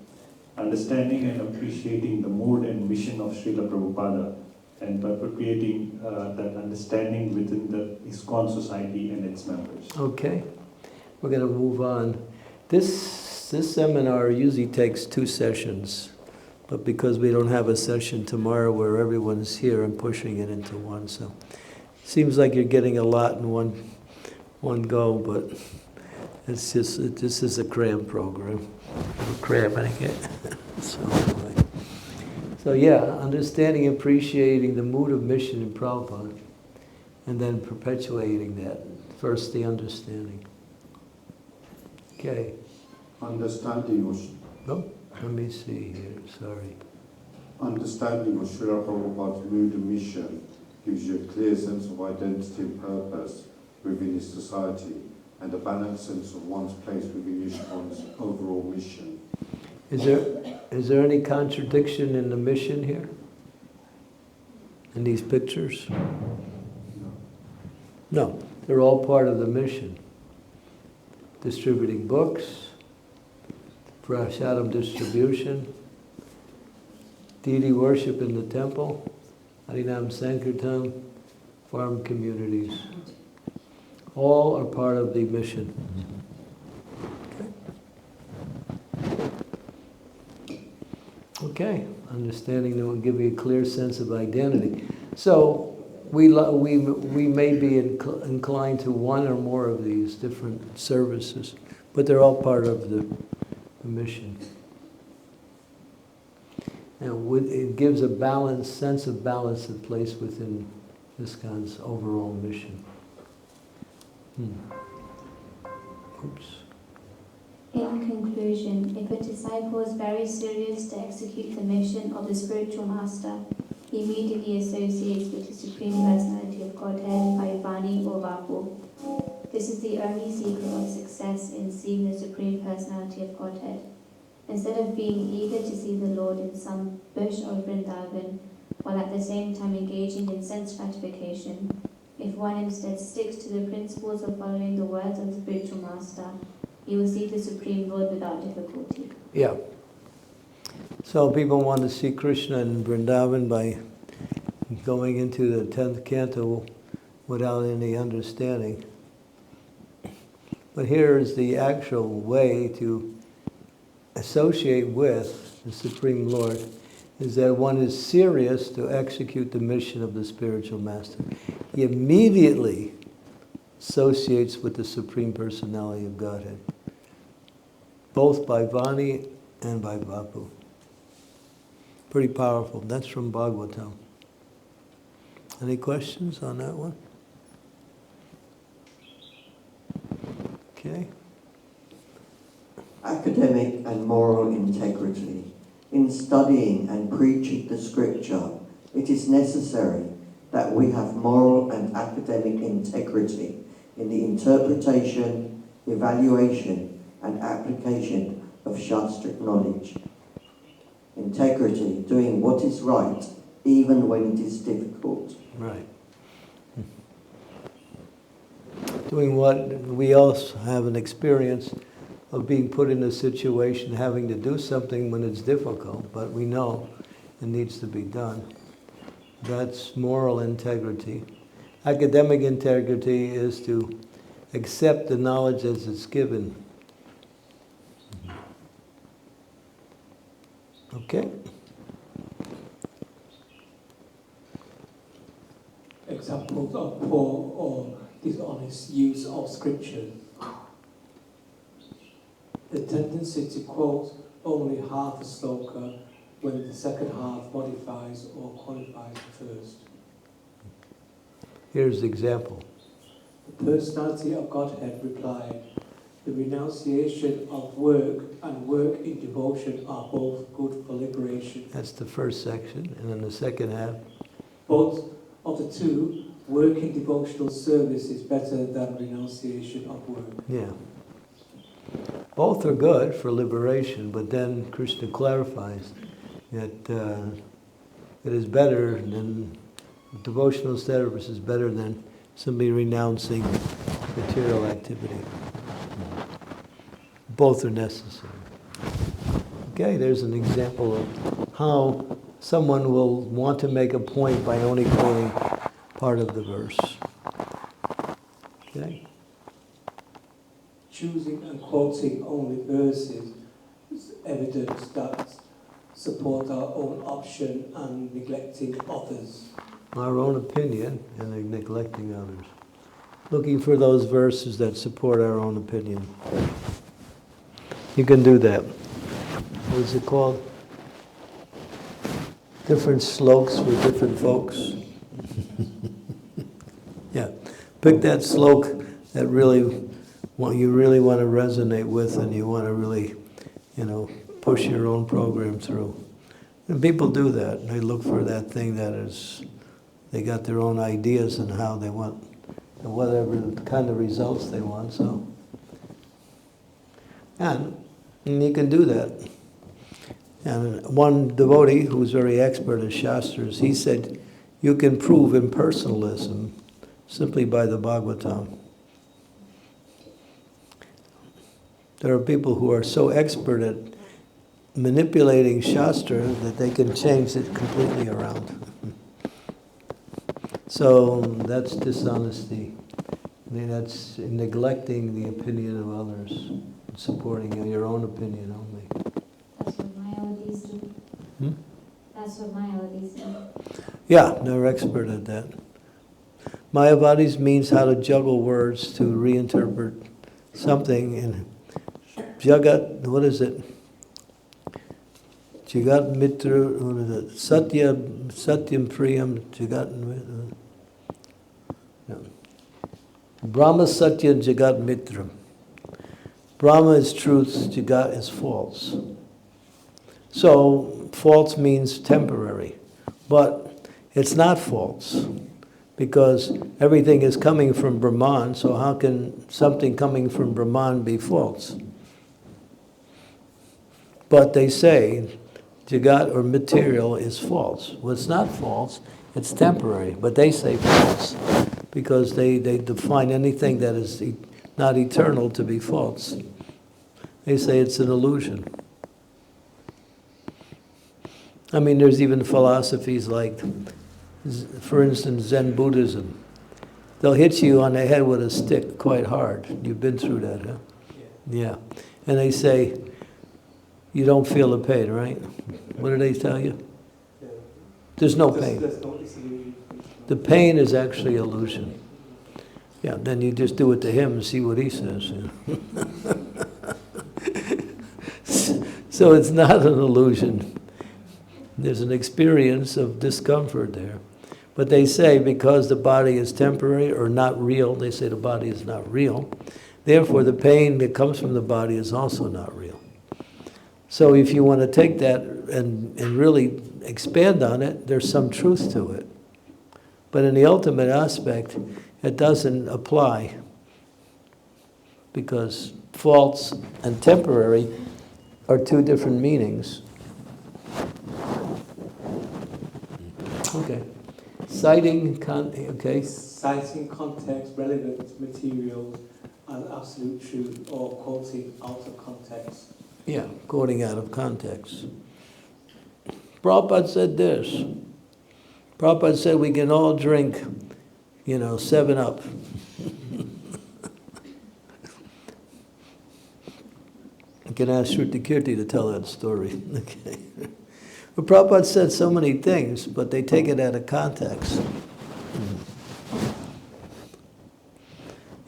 Understanding and appreciating the mood and mission of Srila Prabhupada and by creating that understanding within the ISKCON society and its members. Okay, we're going to move on. This seminar usually takes 2 sessions, but because we don't have a session tomorrow where everyone's here, I'm pushing it into one. So seems like you're getting a lot in one go, but it's just this is a cram program. We're cramming it. So yeah, understanding and appreciating the mood of mission in Prabhupada, and then perpetuating that. First, the understanding. Okay. Understanding of... Oh, let me see here, sorry. Understanding of Srila Prabhupada's mood and mission gives you a clear sense of identity and purpose within his society, and a balanced sense of one's place within ISKCON's overall mission. Is there any contradiction in the mission here? In these pictures? No, they're all part of the mission. Distributing books, prashadam distribution, deity worship in the temple, Harinam Sankirtan, farm communities. All are part of the mission. Okay, understanding that will give you a clear sense of identity. So we may be inclined to one or more of these different services, but they're all part of the mission. And it gives a sense of balance and place within ISKCON's overall mission. Oops. In conclusion, if a disciple is very serious to execute the mission of the spiritual master, he immediately associates with the Supreme Personality of Godhead by Vani or Vapu. This is the only secret of success in seeing the Supreme Personality of Godhead. Instead of being eager to see the Lord in some bush or Vrindavan, while at the same time engaging in sense gratification, if one instead sticks to the principles of following the words of the spiritual master, he will see the Supreme Lord without difficulty. Yeah. So people want to see Krishna in Vrindavan by going into the 10th canto without any understanding. But here is the actual way to associate with the Supreme Lord, is that one is serious to execute the mission of the spiritual master. He immediately associates with the Supreme Personality of Godhead, both by Vani and by Vapu. Pretty powerful. That's from Bhagavatam. Any questions on that one? Okay. Academic and moral integrity. In studying and preaching the scripture, it is necessary that we have moral and academic integrity in the interpretation, evaluation, and application of Shastric knowledge. Integrity, doing what is right, even when it is difficult. Right. Doing what we also have an experience of being put in a situation, having to do something when it's difficult, but we know it needs to be done. That's moral integrity. Academic integrity is to accept the knowledge as it's given. Okay? Examples of poor or dishonest use of scripture. The tendency to quote only half a sloka when the second half modifies or qualifies the first. Here's the example. The Personality of Godhead replied, the renunciation of work and work in devotion are both good for liberation. That's the first section, and then the second half. Both of the two, work in devotional service is better than renunciation of work. Yeah. Both are good for liberation, but then Krishna clarifies that it is better than, devotional service is better than simply renouncing material activity. Both are necessary. Okay, there's an example of how someone will want to make a point by only quoting part of the verse. Okay? Choosing and quoting only verses is evidence that support our own option and neglecting others. Our own opinion and neglecting others. Looking for those verses that support our own opinion. You can do that. What is it called? Different slokes for different folks. Yeah. Pick that sloke that you really want to resonate with, and you want to really, push your own program through. And people do that. They look for that thing that is, they got their own ideas and how they want, and whatever kind of results they want. So, and you can do that. And one devotee who was very expert at Shastras, he said, you can prove impersonalism simply by the Bhagavatam. There are people who are so expert at manipulating Shastra that they can change it completely around. So that's dishonesty. I mean, that's neglecting the opinion of others, supporting your own opinion only. That's what Mayavadis do. That's what Mayavadis do. Yeah, they're expert at that. Mayavadis means how to juggle words to reinterpret something in Jagat, what is it? Jagat Mitra, what is it? Satyam Priyam, Jagat Mitra. Brahma Satya Jagat Mitra. Brahma is truth, Jagat is false. So, false means temporary. But it's not false, because everything is coming from Brahman, so how can something coming from Brahman be false? But they say Jagat or material is false. Well, it's not false, it's temporary, but they say false because they define anything that is not eternal to be false. They say it's an illusion. I mean, there's even philosophies like, for instance, Zen Buddhism. They'll hit you on the head with a stick quite hard. You've been through that, huh? Yeah. And they say, you don't feel the pain, right? What do they tell you? There's no pain. The pain is actually illusion. Yeah, then you just do it to him and see what he says. So it's not an illusion. There's an experience of discomfort there. But they say because the body is temporary or not real, they say the body is not real, therefore the pain that comes from the body is also not real. So if you want to take that and really expand on it, there's some truth to it. But in the ultimate aspect, it doesn't apply, because false and temporary are two different meanings. Okay. Citing context, relevant materials, and absolute truth, or quoting out of context. Yeah, quoting out of context. Prabhupada said this. Prabhupada said we can all drink, 7-Up. I can ask Shruti Kirti to tell that story. Okay. But Prabhupada said so many things, but they take it out of context.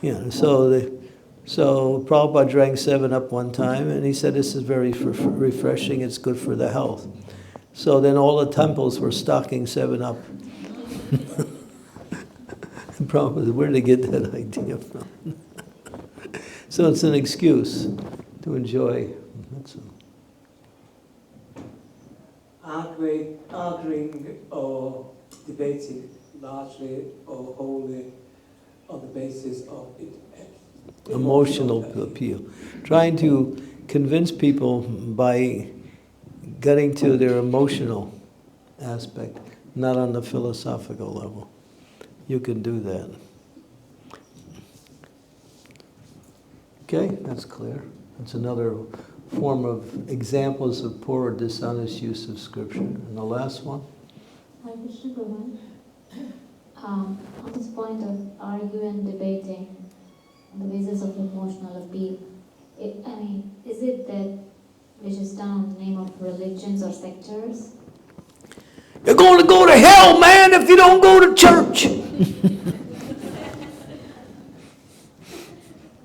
Yeah, so Prabhupada drank 7-Up one time, and he said, this is very refreshing, it's good for the health. So then all the temples were stocking 7-Up. And Prabhupada said, where did they get that idea from? So it's an excuse to enjoy. That's all. Arguing or debating largely or wholly on the basis of Emotional appeal. Trying to convince people by getting to their emotional aspect, not on the philosophical level. You can do that. Okay, that's clear. That's another form of examples of poor or dishonest use of scripture. And the last one? Hare Krishna Prabhu. On this point of arguing and debating on the basis of emotional appeal, is it that which is done in the name of religions or sectors? You're going to go to hell, man, if you don't go to church.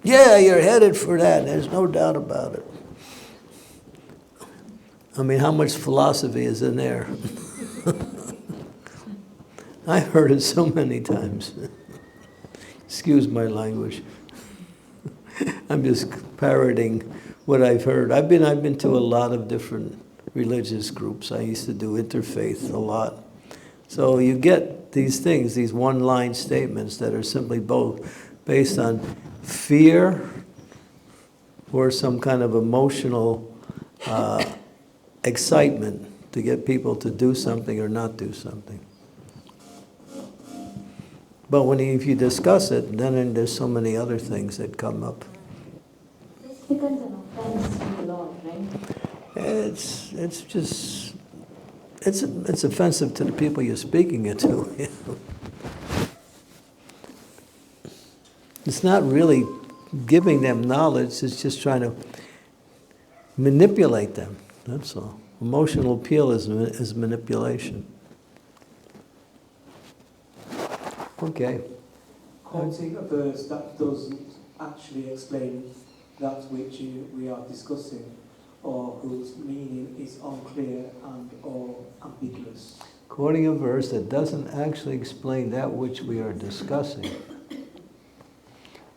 Yeah, you're headed for that. There's no doubt about it. I mean, how much philosophy is in there? I've heard it so many times. Excuse my language. I'm just parroting what I've heard. I've been to a lot of different religious groups. I used to do interfaith a lot. So you get these things, these one-line statements that are simply both based on fear or some kind of emotional excitement to get people to do something or not do something. But if you discuss it, then there's so many other things that come up. This becomes an offense to the Lord, right? It's offensive to the people you're speaking it to. It's not really giving them knowledge, it's just trying to manipulate them, that's all. Emotional appeal is manipulation. Okay. Quoting a verse that doesn't actually explain that which we are discussing, or whose meaning is unclear and or ambiguous. Quoting a verse that doesn't actually explain that which we are discussing,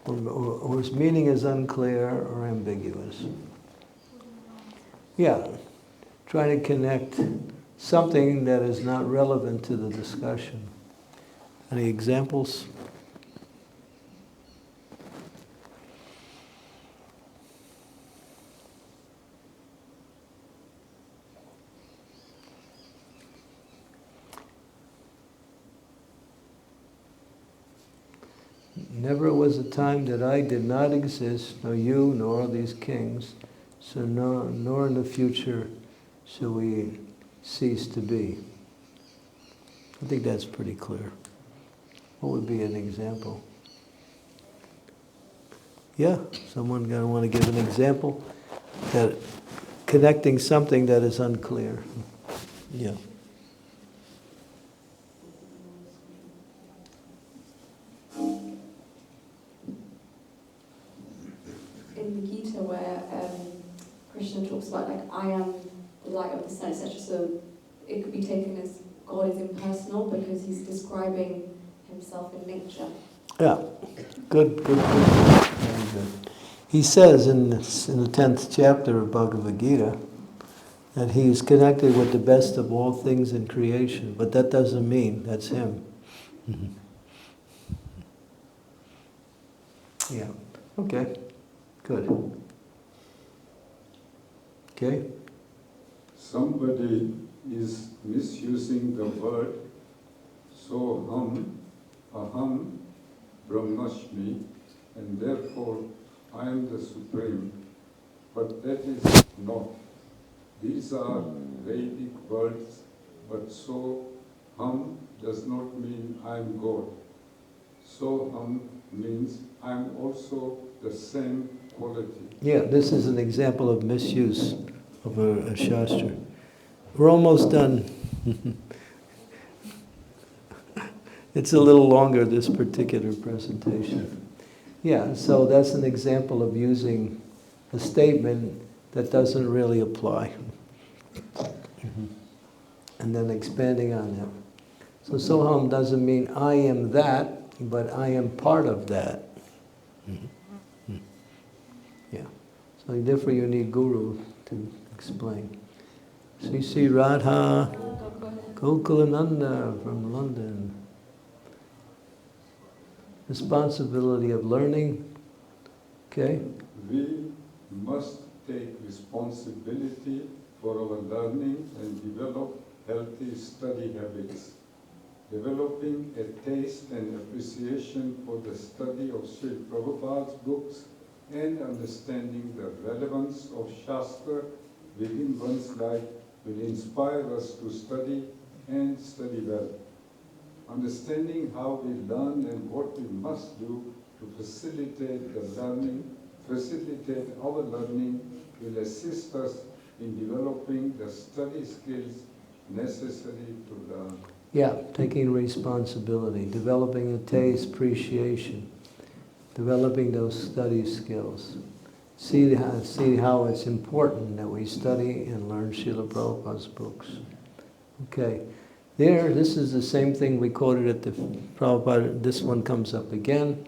or whose meaning is unclear or ambiguous. Yeah, trying to connect something that is not relevant to the discussion. Any examples? Never was a time that I did not exist, nor you, nor these kings, so nor in the future shall we cease to be. I think that's pretty clear. What would be an example? Yeah, someone gonna want to give an example that connecting something that is unclear. Yeah. In the Gita, where Krishna talks about I am the light of the sun, etc. So it could be taken as God is impersonal because he's describing himself in nature. Yeah, good. Very good. He says in the 10th chapter of Bhagavad Gita that he's connected with the best of all things in creation, but that doesn't mean that's him. Mm-hmm. Yeah, okay, good. Okay? Somebody is misusing the word soham, aham, brahmasmi, and therefore I am the supreme. But that is not. These are Vedic words, but soham does not mean I am God. Soham means I am also the same quality. Yeah, this is an example of misuse of a shastra. We're almost done. It's a little longer, this particular presentation. Yeah, so that's an example of using a statement that doesn't really apply. And then expanding on that. So soham doesn't mean I am that, but I am part of that. Yeah. So therefore you need guru to explain. Sri Radha Gokulananda from London. Responsibility of learning. Okay. We must take responsibility for our learning and develop healthy study habits. Developing a taste and appreciation for the study of Srila Prabhupada's books and understanding the relevance of Shastra within one's life will inspire us to study and study well. Understanding how we learn and what we must do to facilitate our learning will assist us in developing the study skills necessary to learn. Yeah, taking responsibility, developing a taste, appreciation, developing those study skills. See how it's important that we study and learn Srila Prabhupada's books. Okay, this is the same thing we quoted at the Prabhupada. This one comes up again,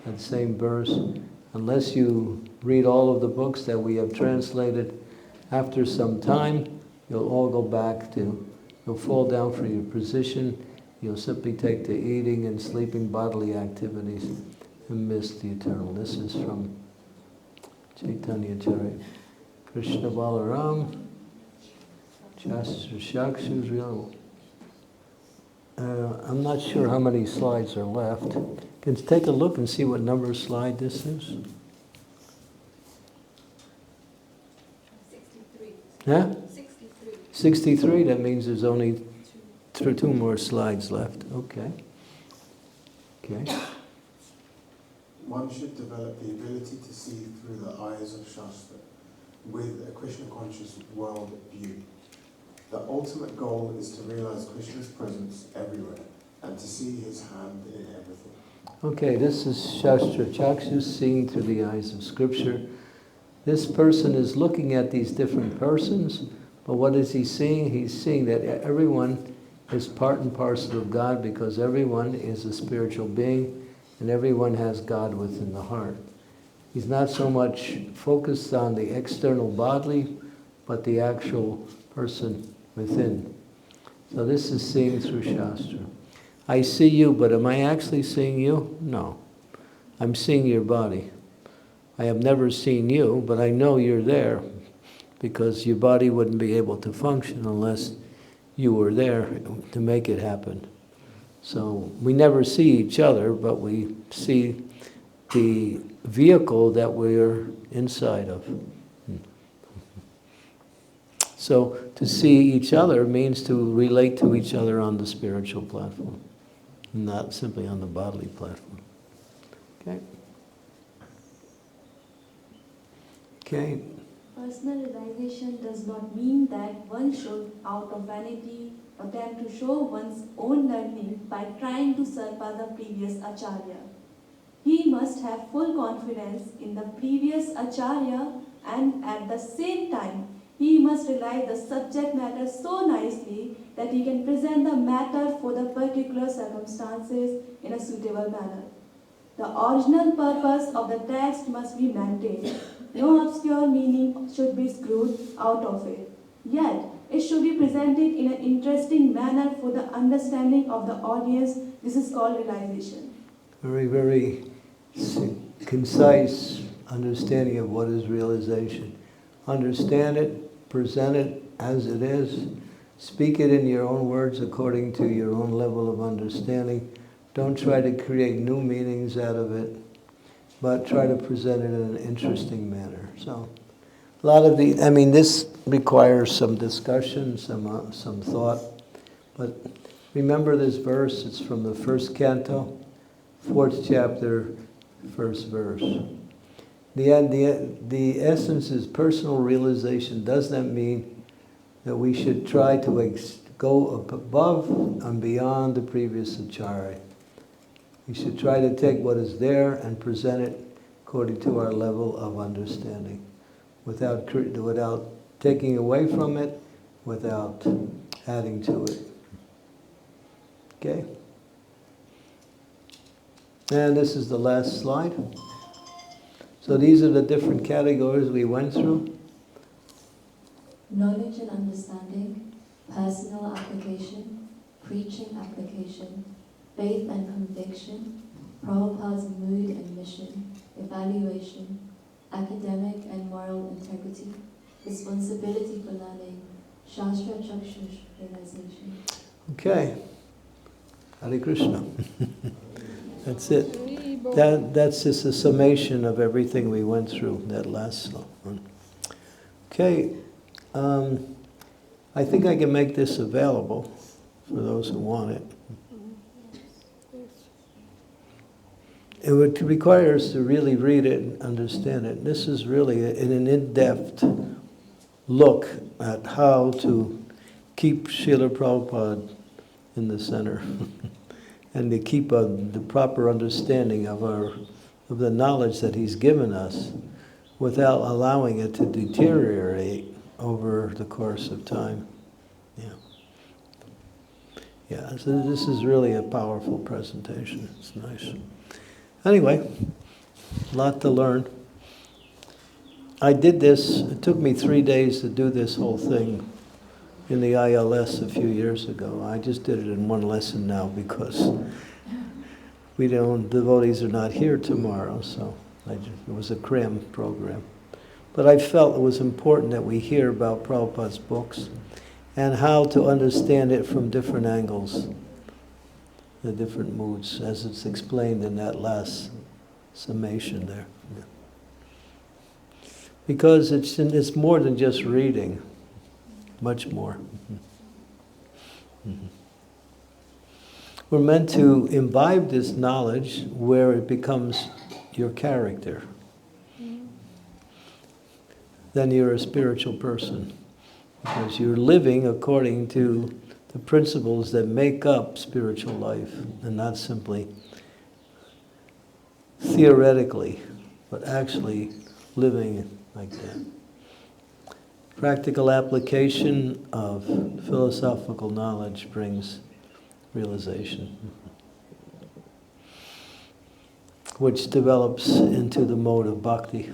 that same verse. Unless you read all of the books that we have translated, after some time, you'll all go back to, you'll fall down for your position, you'll simply take to eating and sleeping bodily activities and miss the eternal. This is from Chaitanya Charita. Krishna Balaram, Shastra Shakshus, real. I'm not sure how many slides are left. Can you take a look and see what number slide this is? 63. Huh? 63. 63, that means there's only two more slides left. Okay. Okay. One should develop the ability to see through the eyes of Shastra with a Krishna-conscious world view. The ultimate goal is to realize Krishna's presence everywhere and to see his hand in everything. Okay, this is Shastra Chakshus, seeing through the eyes of Scripture. This person is looking at these different persons, but what is he seeing? He's seeing that everyone is part and parcel of God because everyone is a spiritual being and everyone has God within the heart. He's not so much focused on the external bodily, but the actual person within. So this is seeing through Shastra. I see you, but am I actually seeing you? No. I'm seeing your body. I have never seen you, but I know you're there because your body wouldn't be able to function unless you were there to make it happen. So we never see each other, but we see the vehicle that we're inside of. So to see each other means to relate to each other on the spiritual platform, not simply on the bodily platform. Okay? Okay. Personal realization does not mean that one should, out of vanity, attempt to show one's own learning by trying to surpass the previous acharya. He must have full confidence in the previous acharya, and at the same time, he must realize the subject matter so nicely that he can present the matter for the particular circumstances in a suitable manner. The original purpose of the text must be maintained. No obscure meaning should be screwed out of it. Yet, it should be presented in an interesting manner for the understanding of the audience. This is called realization. Very, very concise understanding of what is realization. Understand it, present it as it is, speak it in your own words according to your own level of understanding. Don't try to create new meanings out of it, but try to present it in an interesting manner. So, a lot of this requires some discussion, some thought, but remember this verse, it's from the first canto, 4th chapter, 1st verse. The essence is personal realization. Does that mean that we should try to go above and beyond the previous acharya? We should try to take what is there and present it according to our level of understanding, without taking away from it, without adding to it. Okay? And this is the last slide. So these are the different categories we went through. Knowledge and understanding, personal application, preaching application, faith and conviction, Prabhupada's mood and mission, evaluation, academic and moral integrity, responsibility for learning, Shastra Chakshus realization. Okay. Hare Krishna. That's it. That's just a summation of everything we went through, that last one. Okay, I think I can make this available for those who want it. It would require us to really read it and understand it. This is really an in-depth look at how to keep Srila Prabhupada in the center and to keep the proper understanding of the knowledge that he's given us without allowing it to deteriorate over the course of time. Yeah, so this is really a powerful presentation. It's nice. Anyway, a lot to learn. I did this, it took me 3 days to do this whole thing in the ILS a few years ago. I just did it in one lesson now because devotees are not here tomorrow, so it was a cram program. But I felt it was important that we hear about Prabhupada's books and how to understand it from different angles, the different moods, as it's explained in that last summation there. Because it's more than just reading, much more. We're meant to imbibe this knowledge where it becomes your character. Then you're a spiritual person, because you're living according to the principles that make up spiritual life, and not simply theoretically, but actually living like that. Practical application of philosophical knowledge brings realization, which develops into the mode of bhakti.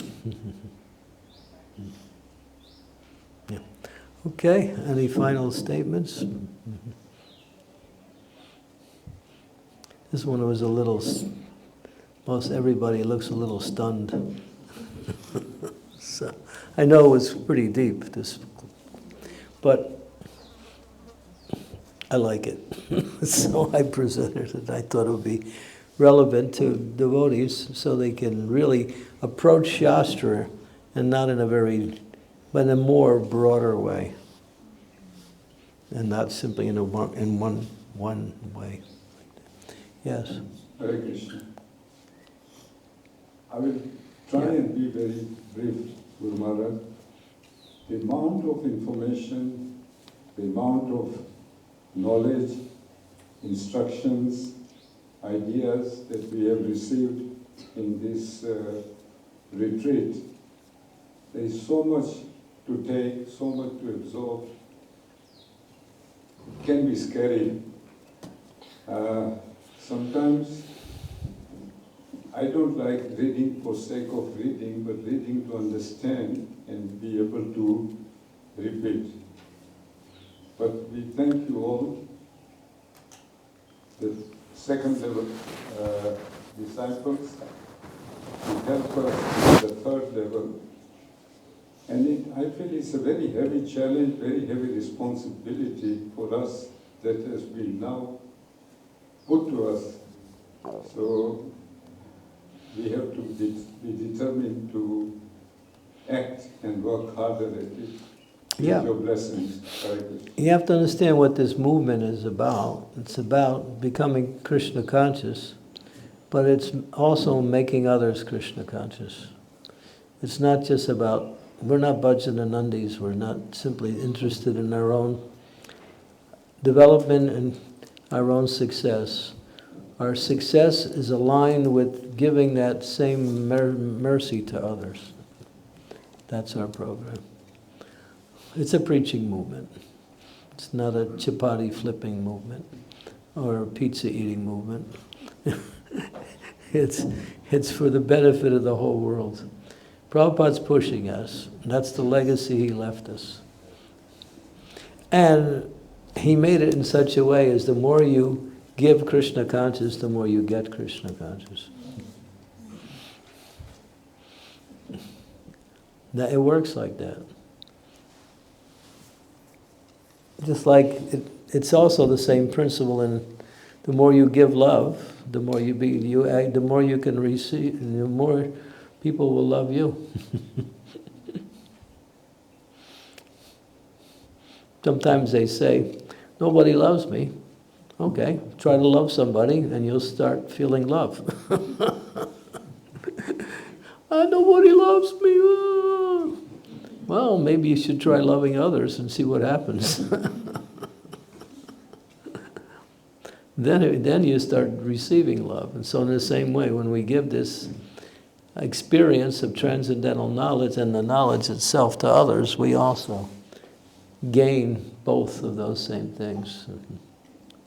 Yeah. Okay, any final statements? This one was a little, most everybody looks a little stunned. So, I know it was pretty deep, but I like it. So I presented it. I thought it would be relevant to devotees so they can really approach Shastra and not in a but in a more broader way. And not simply in one way. Yes? Hare Krishna. I will try and be very brief, Guru Maharaj. The amount of information, the amount of knowledge, instructions, ideas that we have received in this retreat, there is so much to take, so much to absorb. It can be scary. Sometimes I don't like reading for sake of reading, but reading to understand and be able to repeat. But we thank you all, the second level disciples, to help us with the third level. And I feel it's a very heavy challenge, very heavy responsibility for us that has been now put to us. So we have to be determined to act and work harder at it. Yeah. Your blessings. You have to understand what this movement is about. It's about becoming Krishna conscious, but it's also making others Krishna conscious. It's not just about, we're not Bhajananandis, we're not simply interested in our own development and our own success. Our success is aligned with giving that same mercy to others. That's our program. It's a preaching movement. It's not a chapati flipping movement or a pizza eating movement. It's for the benefit of the whole world. Prabhupada's pushing us. That's the legacy he left us. And he made it in such a way as the more you give Krishna conscious, the more you get Krishna conscious. It works like that. Just like it's also the same principle in The more you give love, the more the more you can receive, the more people will love you. Sometimes they say, nobody loves me. Okay, try to love somebody and you'll start feeling love. Nobody loves me. Well, maybe you should try loving others and see what happens. Then you start receiving love. And so in the same way, when we give this experience of transcendental knowledge and the knowledge itself to others, we also gain both of those same things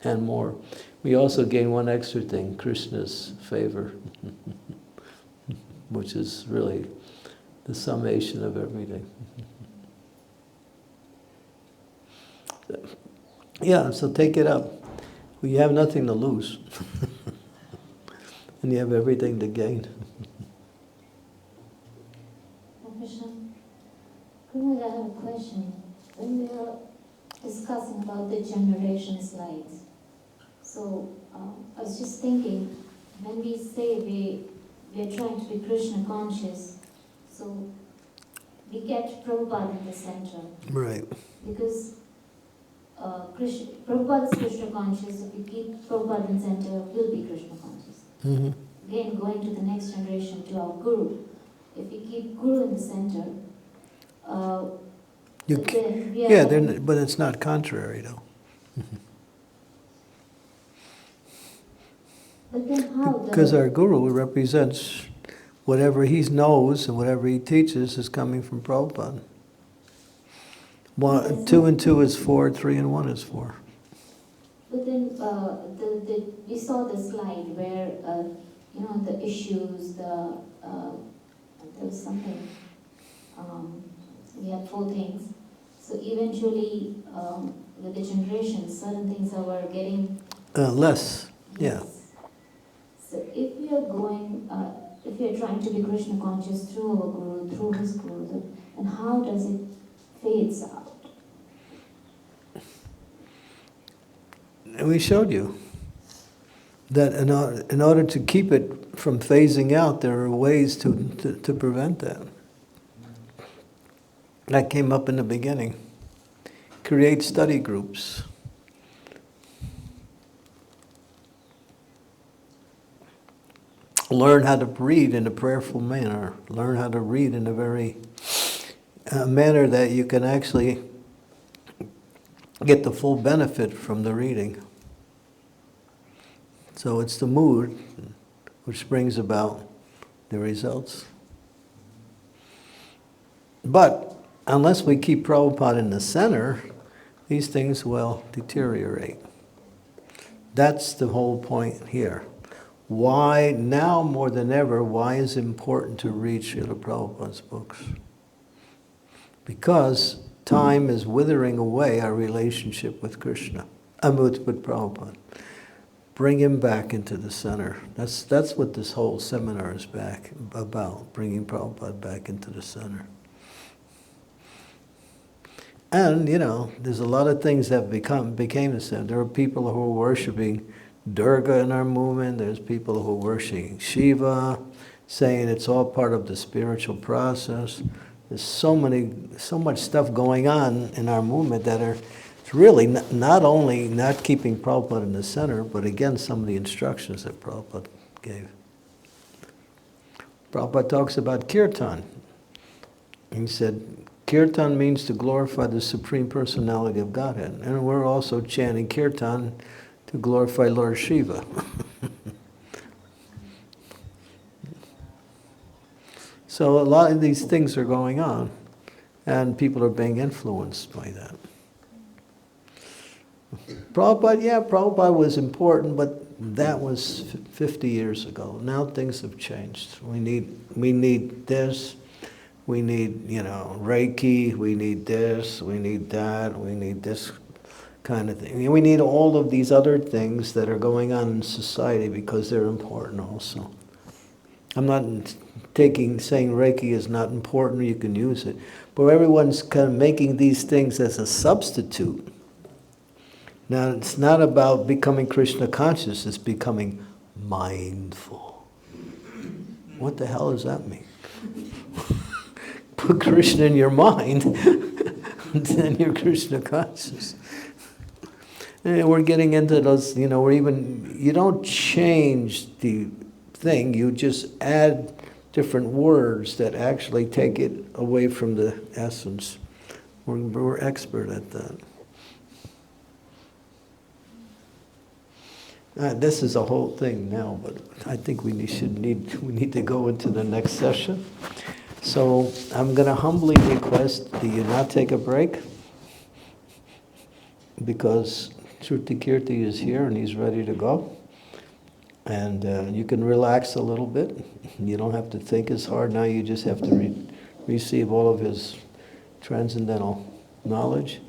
and more. We also gain one extra thing, Krishna's favor, which is really the summation of everything. Yeah, so take it up. Well, you have nothing to lose. And you have everything to gain. Krishna, I have a question. When we are discussing about the generation slides, so I was just thinking, when we say we are trying to be Krishna conscious, so we get Prabhupada in the center. Right. Because Prabhupada is Krishna conscious, if we keep Prabhupada in the center, we'll be Krishna conscious. Mm-hmm. Again, going to the next generation, to our Guru. If we keep Guru in the center, but it's not contrary though. But then how? Because our Guru represents whatever he knows and whatever he teaches is coming from Prabhupada. 2 and 2 is 4, 3 and 1 is 4. But then we saw the slide where the issues, there was something. We had 4 things. So eventually, with the generations, certain things are getting less. Yeah. So if we are going, if we are trying to be Krishna conscious through our Guru, through his Guru, then how does it fades out? And we showed you that in order to keep it from phasing out, there are ways to prevent that. That came up in the beginning. Create study groups. Learn how to read in a prayerful manner. Learn how to read in a very manner that you can actually get the full benefit from the reading. So it's the mood which brings about the results. But unless we keep Prabhupada in the center, these things will deteriorate. That's the whole point here. Why, now more than ever, why is it important to read Srila Prabhupada's books? Because time is withering away our relationship with Krishna, with Prabhupada. Bring him back into the center. That's what this whole seminar is about, bringing Prabhupada back into the center. And, there's a lot of things that became the center. There are people who are worshiping Durga in our movement. There's people who are worshiping Shiva, saying it's all part of the spiritual process. There's so much stuff going on in our movement that it's really not only not keeping Prabhupada in the center, but again, some of the instructions that Prabhupada gave. Prabhupada talks about kirtan. He said, kirtan means to glorify the Supreme Personality of Godhead. And we're also chanting kirtan to glorify Lord Shiva. So a lot of these things are going on, and people are being influenced by that. Prabhupada was important, but that was 50 years ago. Now things have changed. We need this. We need, Reiki. We need this. We need that. We need this kind of thing. We need all of these other things that are going on in society because they're important also. I'm not saying Reiki is not important, you can use it, but everyone's kind of making these things as a substitute Now, it's not about becoming Krishna conscious, it's becoming mindful. What the hell does that mean? Put Krishna in your mind, then you're Krishna conscious. And we're getting into those, you don't change the thing, you just add different words that actually take it away from the essence. We're expert at that. This is a whole thing now, but I think we need to go into the next session. So I'm going to humbly request that you not take a break, because Shruti Kirti is here and he's ready to go. And you can relax a little bit. You don't have to think as hard now, you just have to receive all of his transcendental knowledge.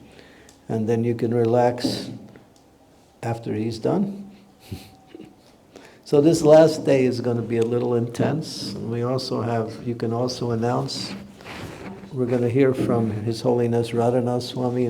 And then you can relax after he's done. So this last day is going to be a little intense. We also you can also announce, we're going to hear from His Holiness Radhanath Swami